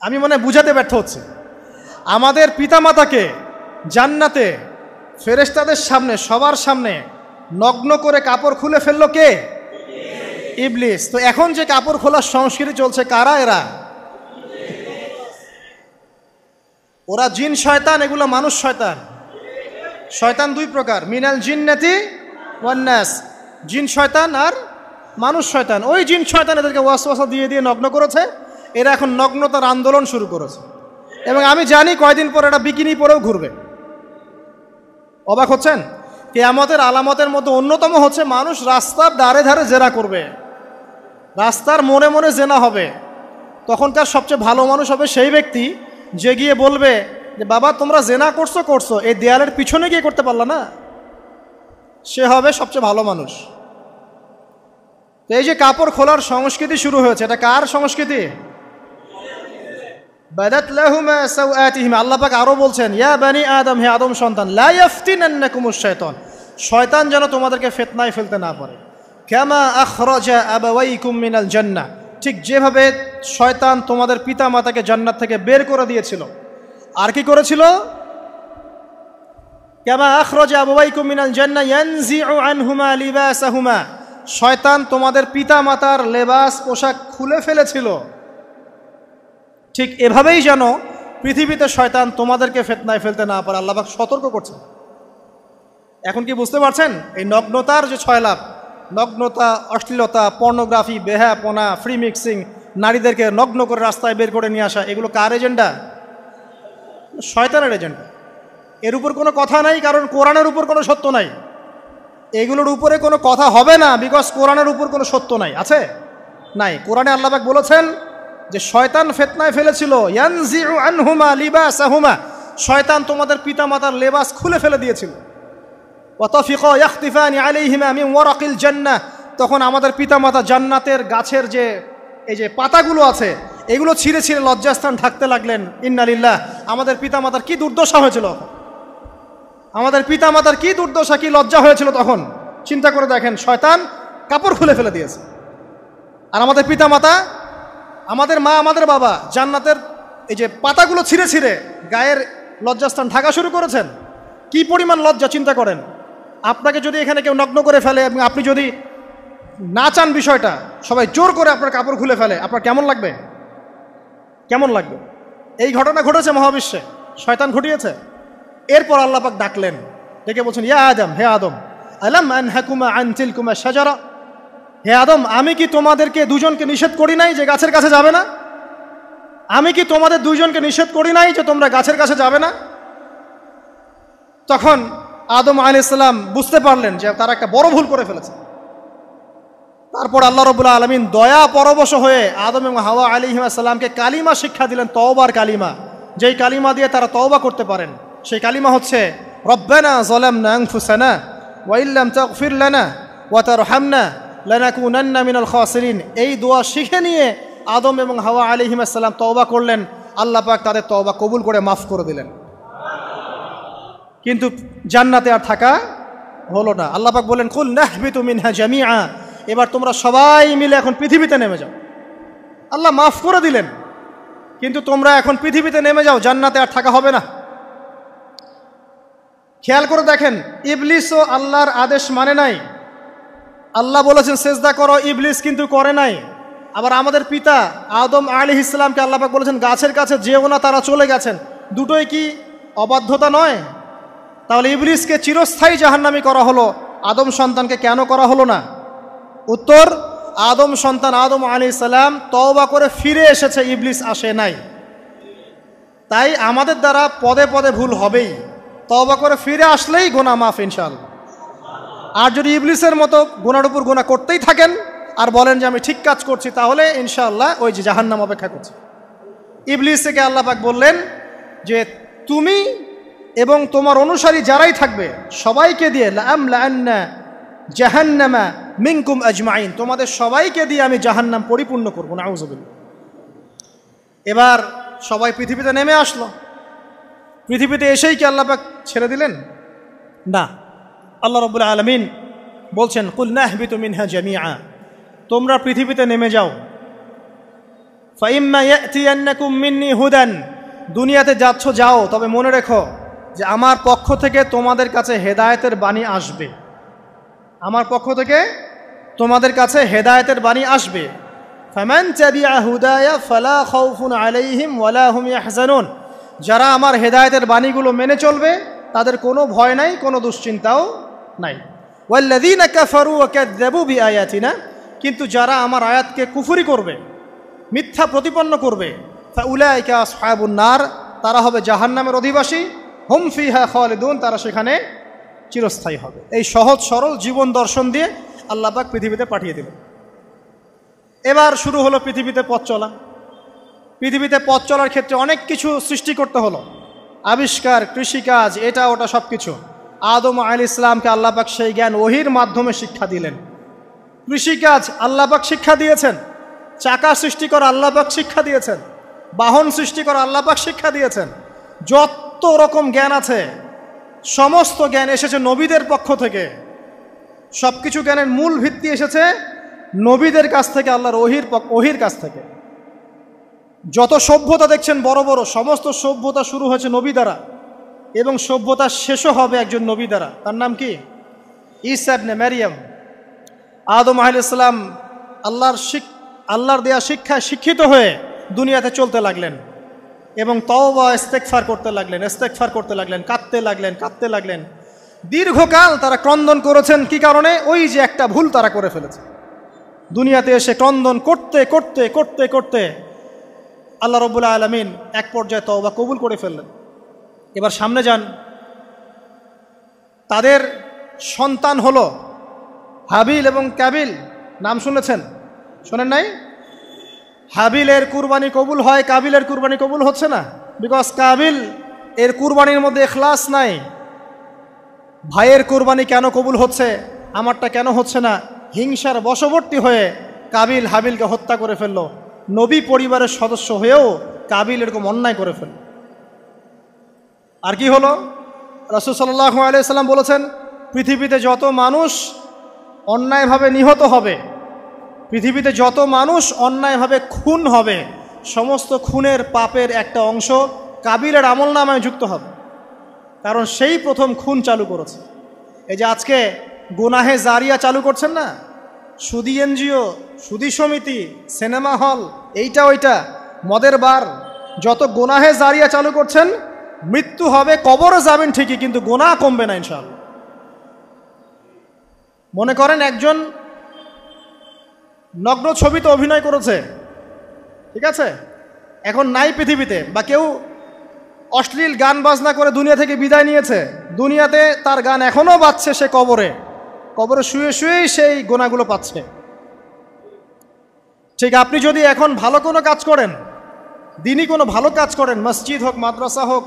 আমি মনে বুঝাতে ব্যর্থ হচ্ছে। আমাদের পিতামাতাকে জান্নাতে ফেরেশতাদের সামনে, সবার সামনে নগ্ন করে কাপড় খুলে ফেললো কে? ইবলিস। তো এখন যে কাপড় খোলার সংস্কৃতি চলছে, কারা এরা? ওরা জিন শয়তান, এগুলো মানুষ শয়তান। শয়তান দুই প্রকার, মিনাল জিন্নাতি ওয়ান নাস, জিন শয়তান আর মানুষ শয়তান। ওই জিন শয়তান এদেরকে ওয়াসওয়াসা দিয়ে দিয়ে নগ্ন করেছে। এরা এখন নগ্নতার আন্দোলন শুরু করেছে, এবং আমি জানি কয়দিন পর এটা বিকিনি পরেও ঘুরবে। অবাক হচ্ছেন? কিয়ামতের আলামতের মধ্যে অন্যতম হচ্ছে মানুষ রাস্তার ধারে ধারে জেনা করবে, রাস্তার মনে মনে জেনা হবে। তখনকার সবচেয়ে ভালো মানুষ হবে সেই ব্যক্তি যে গিয়ে বলবে যে বাবা তোমরা জেনা করছো করছো, এই দেয়ালের পিছনে গিয়ে করতে পারলা না। সে হবে সবচেয়ে ভালো মানুষ। তো এই যে কাপড় খোলার সংস্কৃতি শুরু হয়েছে, এটা কার সংস্কৃতি? বাদাত লাহুমা সাওআতিহিমা। আল্লাহ পাক আরো বলছেন, ইয়া বানি আদম, হে আদম সন্তান, লা ইয়াফতিনান্নাকুমুশ শাইতান, শয়তান যেন তোমাদেরকে ফিতনায় ফেলতে না পারে। কামা আখরাজা আবাওয়াইকুম মিনাল জান্নাহ, ঠিক যেভাবে শয়তান তোমাদের পিতা মাতাকে জান্নাত থেকে বের করে দিয়েছিল। আর কি করেছিল? কামা আখরাজা আবাওয়াইকুম মিনাল জান্নাহ ইয়ানজিউ আনহুমা লিবাসাহুমা, শয়তান তোমাদের পিতা মাতার লেবাস পোশাক খুলে ফেলেছিল। ঠিক এভাবেই যেন পৃথিবীতে শয়তান তোমাদেরকে ফিতনায় ফেলতে না পারে, আল্লাহ পাক সতর্ক করছেন। এখন কি বুঝতে পারছেন? এই নগ্নতার যে ছয়লাভ, নগ্নতা, অশ্লীলতা, পর্নোগ্রাফি, বেহাপনা, ফ্রি মিক্সিং, নারীদেরকে নগ্ন করে রাস্তায় বের করে নিয়ে আসা, এগুলো কার এজেন্ডা? শয়তানের এজেন্ডা। এর উপর কোনো কথা নাই, কারণ কোরআনের উপর কোনো সত্য নাই। এগুলোর উপরে কোনো কথা হবে না, বিকজ কোরআনের উপর কোনো সত্য নাই। আছে? নাই। কোরআনে আল্লাহ পাক বলেছেন যে শয়তান ফিতনায় ফেলেছিল, ইয়ানজিউ আনহুমা লিবাসাহুমা, শয়তান তোমাদের পিতামাতার লেবাস খুলে ফেলে দিয়েছিল। ওয়া তাফিকা ইয়াখতিফানি আলাইহিমা মিন ওয়ারাকিল জান্নাহ, তখন আমাদের পিতামাতা জান্নাতের গাছের যে এই যে পাতাগুলো আছে এগুলো ছিঁড়ে ছিঁড়ে লজ্জাস্থান ঢাকতে লাগলেন। ইন্না লিল্লাহ। আমাদের পিতামাতার কি দুর্দশা হয়েছিল, আমাদের পিতামাতার কি দুর্দশা, কি লজ্জা হয়েছিল তখন। চিন্তা করে দেখেন, শয়তান কাপড় খুলে ফেলে দিয়েছে। আর আমাদের পিতামাতা, আমাদের মা, আমাদের বাবা জান্নাতের এই যে পাতাগুলো ছিঁড়ে ছিঁড়ে গায়ের লজ্জাস্থান ঢাকা শুরু করেছেন। কি পরিমাণ লজ্জা চিন্তা করেন। আপনাকে যদি এখানে কেউ নগ্ন করে ফেলে এবং আপনি যদি না চান বিষয়টা, সবাই জোর করে আপনার কাপড় খুলে ফেলে, আপনার কেমন লাগবে? কেমন লাগবে? এই ঘটনা ঘটেছে মহাবিশ্বে, শয়তান ঘটিয়েছে। এরপর আল্লাহ পাক ডাকলেন, ডেকে বলছেন, ইয়া আদম, হে আদম, আলাম আনহাকুমা আন তিলকুমা শাজারা, হে আদম আমি কি তোমাদেরকে দুজনকে নিষেধ করি নাই যে গাছের কাছে যাবে না? আমি কি তোমাদের দুইজনকে নিষেধ করি নাই যে তোমরা গাছের কাছে যাবে না? তখন আদম আলাইহিস সালাম বুঝতে পারলেন যে তারা একটা বড় ভুল করে ফেলেছে। তারপর আল্লাহ রাব্বুল আলামিন দয়া পরবশ হয়ে আদম এবং হাওয়া আলাইহিস সালামকে কালিমা শিক্ষা দিলেন, তওবার কালিমা, যেই কালিমা দিয়ে তারা তওবা করতে পারেন। সেই কালিমা হচ্ছে রব্বানা যালামনা আনফুসানা ওয়া ইল্লাম তাগফির লানা ওয়া তারহামনা লানাকুনান্না মিনাল খাসিরিন। এই দোয়া শিখে নিয়ে আদম এবং হাওয়া আলাইহিস সালাম তওবা করলেন। আল্লাহ পাক তাদের তওবা কবুল করে মাফ করে দিলেন। কিন্তু জান্নাতে আর থাকা হলো না। আল্লাহ পাক বললেন, কুল নাহবিতু মিনহা জামিআ, এবার তোমরা সবাই মিলে এখন পৃথিবীতে নেমে যাও। আল্লাহ মাফ করে দিলেন, কিন্তু তোমরা এখন পৃথিবীতে নেমে যাও, জান্নাতে আর থাকা হবে না। খেয়াল করে দেখেন, ইবলিসও আল্লাহর আদেশ মানে নাই। আল্লাহ বলেছেন সেজদা করো, ইবলিস কিন্তু করে নাই। আবার আমাদের পিতা আদম আলাইহিস সালামকে আল্লাহ পাক বলেছেন গাছের কাছে যেও না, তারা চলে গেছেন। দুটোই কি অবাধ্যতা নয়? তাহলে ইবলিসকে চিরস্থায়ী জাহান্নামী করা হলো, আদম সন্তানকে কেন করা হলো না? উত্তর, আদম সন্তান আদম আলাইহিস সালাম তওবা করে ফিরে এসেছে, ইবলিস আসে নাই। তাই আমাদের দ্বারা পদে পদে ভুল হবেই, তওবা করে ফিরে আসলেই গুনাহ মাফ ইনশাআল্লাহ। আর যদি ইবলিসের মতো গুনার উপর গুনাহ করতেই থাকেন আর বলেন যে আমি ঠিক কাজ করছি, তাহলে ইনশাআল্লাহ ওই যে জাহান্নাম অপেক্ষা করছে। ইবলিসকে আল্লাহ পাক বললেন যে তুমি এবং তোমার অনুসারী যারাই থাকবে সবাইকে দিয়ে লাআমলাআন্না জাহান্নামা মিনকুম আজমাইন, তোমাদের সবাইকে দিয়ে আমি জাহান্নাম পরিপূর্ণ করব। নাউযুবিল্লাহ। এবার সবাই পৃথিবীতে নেমে আসলো। পৃথিবীতে এসেই কি আল্লাহ পাক ছেড়ে দিলেন? না। আল্লাহ রাব্বুল আলামিন বলছেন কুল নাহবিতু মিনহা জামিআ, তোমরা পৃথিবীতে নেমে যাও। ফাইম্মা ইয়াতিয়ান্নাকুম মিন্নি হুদান, দুনিয়াতে যাচ্ছ যাও, তবে মনে রেখো যে আমার পক্ষ থেকে তোমাদের কাছে হেদায়েতের বাণী আসবে। আমার পক্ষ থেকে তোমাদের কাছে হেদায়েতের বাণী আসবে। ফামান তাবিআ হুদায়া ফালা খাউফুন আলাইহিম ওয়ালা হুম ইয়াহজানুন, যারা আমার হেদায়েতের বাণীগুলো মেনে চলবে তাদের কোনো ভয় নাই, কোনো দুশ্চিন্তাও নাই। ওয়াল্লাযীনা কাফারু ওয়া কাযযাবু বিআয়াতিনা, কিন্তু যারা আমার আয়াতকে কুফরি করবে, মিথ্যা প্রতিপন্ন করবে, ফাউলাইকা আসহাবুন নার, তারা হবে জাহান্নামের অধিবাসী। হুম ফিহা খালিদুন, তারা সেখানে চিরস্থায়ী হবে। এই সহজ সরল জীবন দর্শন দিয়ে আল্লাহ পাক পৃথিবীতে পাঠিয়ে দিলেন। এবার শুরু হলো পৃথিবীতে পথ চলা। পৃথিবীতে পথ চলার ক্ষেত্রে অনেক কিছু সৃষ্টি করতে হলো, আবিষ্কার, কৃষিকাজ, এটা ওটা সব কিছু। আদম আলাইহিস সালামকে আল্লাহ পাক সেই জ্ঞান ওহির মাধ্যমে শিক্ষা দিলেন। কৃষিকাজ আল্লাহ পাক শিক্ষা দিয়েছেন, চাকা সৃষ্টি করা আল্লাহ পাক শিক্ষা দিয়েছেন, বাহন সৃষ্টি করা আল্লাহ পাক শিক্ষা দিয়েছেন। যত রকম জ্ঞান আছে সমস্ত জ্ঞান এসেছে নবীদের পক্ষ থেকে। সব কিছু জ্ঞানের মূল ভিত্তি এসেছে নবীদের কাছ থেকে, আল্লাহর ওহির কাছ থেকে। যত সভ্যতা দেখছেন বড় বড়, সমস্ত সভ্যতা শুরু হয়েছে নবী দ্বারা, এবং সভ্যতা শেষও হবে একজন নবী দ্বারা। তার নাম কি? ঈসা ইবনে মারইয়াম। আদম আলাইহিস সালাম আল্লাহর দেয়া শিক্ষায় শিক্ষিত হয়ে দুনিয়াতে চলতে লাগলেন এবং তওবা ইস্তেগফার করতে লাগলেন, কাঁদতে লাগলেন। দীর্ঘকাল তারা ক্রন্দন করেছেন। কি কারণে? ওই যে একটা ভুল তারা করে ফেলেছে। দুনিয়াতে এসে ক্রন্দন করতে করতে করতে করতে আল্লাহ রাব্বুল আলামিন এক পর্যায়ে তওবা কবুল করে ফেললেন। এবার সামনে যান, তাদের সন্তান হলো হাবিল এবং কাবিল। নাম শুনেছেন? শোনেন নাই? হাবিলের কুরবানি কবুল হয়, কাবিলের কুরবানি কবুল হচ্ছে না। বিকজ কাবিল এর কুরবানির মধ্যে ইখলাস নাই। ভাইয়ের কুরবানি কেন কবুল হচ্ছে, আমারটা কেন হচ্ছে না? হিংসার বশবর্তী হয়ে কাবিল হাবিলকে হত্যা করে ফেলল। নবী পরিবারের সদস্য হয়েও কাবিল এরকম অন্যায় করে ফেলল। আর কি হলো? রাসূল সাল্লাল্লাহু আলাইহি সাল্লাম বলেছেন, পৃথিবীতে যত মানুষ অন্যায়ভাবে নিহত হবে, পৃথিবীতে যত মানুষ অন্যায়ভাবে খুন হবে, সমস্ত খুনের পাপের একটা অংশ কাবিলের আমলনামায় যুক্ত হবে। কারণ সেই প্রথম খুন চালু করেছে। এই যে আজকে গুনাহে জারিয়া চালু করছেন না, সুদী এনজিও, সুদী সমিতি, সিনেমা হল, এইটা ওইটা, মদের বার, যত গুনাহে জারিয়া চালু করছেন, মৃত্যু হবে, কবরে যাবেন ঠিকই, কিন্তু গুনাহ কমবে না ইনশাআল্লাহ। মনে করেন একজন নগ্ন ছবিতে অভিনয় করেছে, ঠিক আছে, এখন নাই পৃথিবীতে, বা কেউ অশ্লীল গান বাজনা করে দুনিয়া থেকে বিদায় নিয়েছে, দুনিয়াতে তার গান এখনও বাজছে, সে কবরে শুয়ে শুয়েই সেই গুনাহগুলো পাচ্ছে। ঠিক আপনি যদি এখন ভালো কোনো কাজ করেন, দিনই কোনো ভালো কাজ করেন, মসজিদ হোক, মাদ্রাসা হোক,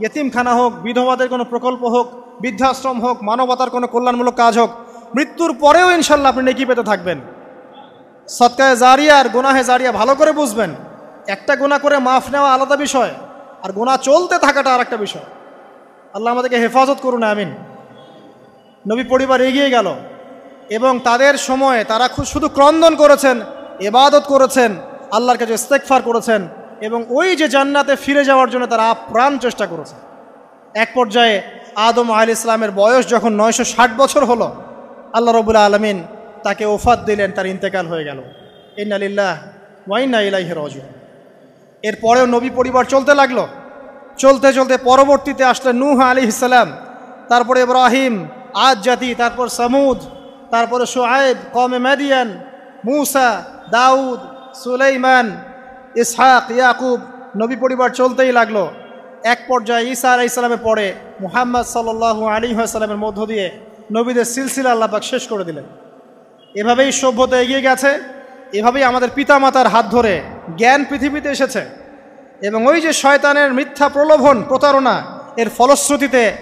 ইয়েতিমখানা হোক, বিধবাদের কোনো প্রকল্প হোক, বৃদ্ধাশ্রম হোক, মানবতার কোনো কল্যাণমূলক কাজ হোক, মৃত্যুর পরেও ইনশাল্লাহ আপনি নেকি পেতে থাকবেন। সদকায়ে জারিয়া আর গুনাহে জারিয়া ভালো করে বুঝবেন। একটা গুনাহ করে মাফ নেওয়া আলাদা বিষয়, আর গুনাহ চলতে থাকাটা আর একটা বিষয়। আল্লাহ আমাদেরকে হেফাজত করুন, আমিন। নবী পরিবার এগিয়ে গেল এবং তাদের সময়ে তারা শুধু ক্রন্দন করেছেন, ইবাদত করেছেন, আল্লাহর কাছে ইস্তেগফার করেছেন এবং ওই যে জান্নাতে ফিরে যাওয়ার জন্য তারা আপ্রাণ চেষ্টা করেছে। এক পর্যায়ে আদম আলাইহিস সালামের বয়স যখন 960 বছর হলো, আল্লাহ রাব্বুল আলামিন তাকে ওফাত দিলেন, তার ইন্তেকাল হয়ে গেল। ইন্না লিল্লাহি ওয়া ইন্না ইলাইহি রাজিউন। এরপরেও নবী পরিবার চলতে লাগলো, চলতে চলতে পরবর্তীতে আসলেন নূহ আলাইহিস সালাম, তারপরে ইব্রাহিম, আদ জাতি, তারপর সামুদ, তারপরে শুআয়ব, কওমে মাদিয়ান, মূসা, দাউদ, সুলাইমান, ইসহাক, ইয়াকুব, নবী পরিবার চলতেই লাগলো। এক পর্যায়ে ঈসা আলাইহিস সালামের পরে মুহাম্মদ সাল্লাল্লাহু আলাইহি ওয়াসাল্লামের মধ্য দিয়ে নবীদের সিলসিলা আল্লাহ পাক শেষ করে দিলেন। এভাবেই সভ্যতা এগিয়ে গেছে, এভাবেই আমাদের পিতামাতার হাত ধরে জ্ঞান পৃথিবীতে এসেছে। এবং ওই যে শয়তানের মিথ্যা প্রলোভন, প্রতারণা, এর ফলশ্রুতিতে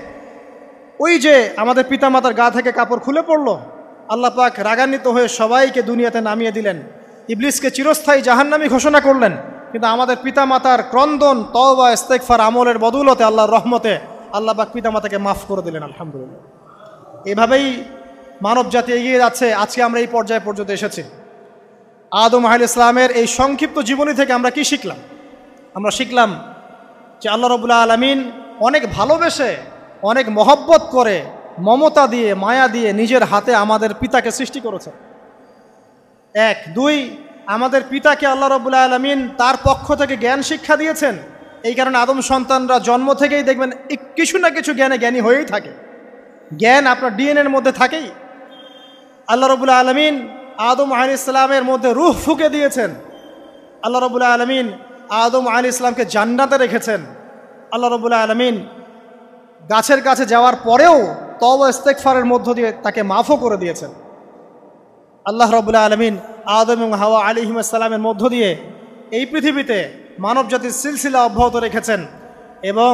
ওই যে আমাদের পিতামাতার গা থেকে কাপড় খুলে পড়লো, আল্লাহ পাক রাগান্বিত হয়ে সবাইকে দুনিয়াতে নামিয়ে দিলেন, ইবলিসকে চিরস্থায়ী জাহান্নামী ঘোষণা করলেন। কিন্তু আমাদের পিতামাতার ক্রন্দন, তওবা, ইস্তেগফার, আমলের বদৌলতে, আল্লাহর রহমতে আল্লাহ পাক পিতামাতাকে মাফ করে দিলেন, আলহামদুলিল্লাহ। এভাবেই মানব জাতি এগিয়ে যাচ্ছে। আজকে আমরা এই পর্যায়ে পর্যন্ত এসেছি। আদম আলাইহিস সালামের এই সংক্ষিপ্ত জীবনী থেকে আমরা কি শিখলাম? আমরা শিখলাম যে আল্লাহ রাব্বুল আলামিন অনেক ভালোবেসে, অনেক মহব্বত করে, মমতা দিয়ে, মায়া দিয়ে নিজের হাতে আমাদের পিতাকে সৃষ্টি করেছেন। এক। দুই, আমাদের পিতাকে আল্লাহ রাব্বুল আলামিন তার পক্ষ থেকে জ্ঞান শিক্ষা দিয়েছেন। এই কারণে আদম সন্তানরা জন্ম থেকেই দেখবেন কিছু না কিছু জ্ঞানে জ্ঞানী হয়েই থাকে। জ্ঞান আপনার ডিএনএর মধ্যে থাকেই। আল্লাহ রাব্বুল আলামিন আদম আলাইহিস সালামের মধ্যে রূহ ফুঁকে দিয়েছেন। আল্লাহ রাব্বুল আলামিন আদম আলাইহিস সালামকে জান্নাতে রেখেছেন। আল্লাহ রাব্বুল আলামিন গাছের কাছে যাওয়ার পরেও তওবা ইস্তেগফারের মধ্য দিয়ে তাকে মাফও করে দিয়েছেন। আল্লাহ রাব্বুল আলামিন আদম এবং হাওয়া আলাইহিস সালামের মধ্য দিয়ে এই পৃথিবীতে মানব জাতির সিলসিলা অব্যাহত রেখেছেন। এবং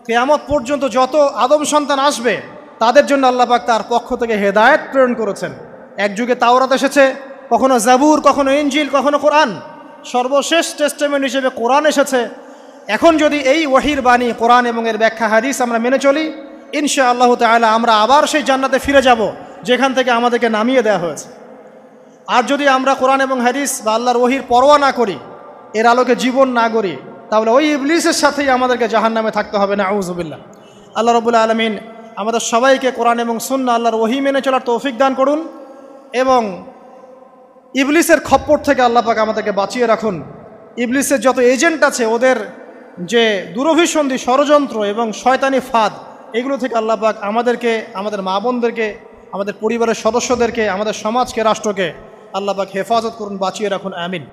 কিয়ামত পর্যন্ত যত আদম সন্তান আসবে তাদের জন্য আল্লাহ পাক তার পক্ষ থেকে হেদায়েত প্রেরণ করেছেন। এক যুগে তাওরাত এসেছে, কখনো জাবুর, কখনো ইনজিল, কখনো কোরআন। সর্বশেষ টেস্টামেন্ট হিসেবে কোরআন এসেছে। এখন যদি এই ওয়াহির বাণী, কোরআন এবং এর ব্যাখ্যা হাদিস আমরা মেনে চলি, ইনশাআল্লাহ তাআলা আমরা আবার সেই জান্নাতে ফিরে যাব যেখান থেকে আমাদেরকে নামিয়ে দেওয়া হয়েছে। আর যদি আমরা কোরআন এবং হাদিস বা আল্লাহর ওয়াহির পরোয়া না করি, এর আলোকে জীবন না গড়ি, তাহলে ওই ইবলিসের সাথেই আমাদেরকে জাহান্নামে থাকতে হবে, নাউযুবিল্লাহ। আল্লাহ রাব্বুল আলামিন আমাদের সবাইকে কোরআন এবং সুন্নাহ, আল্লাহর ওয়াহি মেনে চলার তৌফিক দান করুন এবং ইবলিসের খপ্পর থেকে আল্লাহ পাক আমাদেরকে বাঁচিয়ে রাখুন। ইবলিসের যত এজেন্ট আছে, ওদের যে দুরভিসন্ধি, ষড়যন্ত্র এবং শয়তানি ফাঁদ, এগুলো থেকে আল্লাহ পাক আমাদেরকে, আমাদের মা বোনদেরকে, আমাদের পরিবারের সদস্যদেরকে, আমাদের সমাজকে, রাষ্ট্রকে আল্লাহ পাক হেফাজত করুন, বাঁচিয়ে রাখুন, আমিন।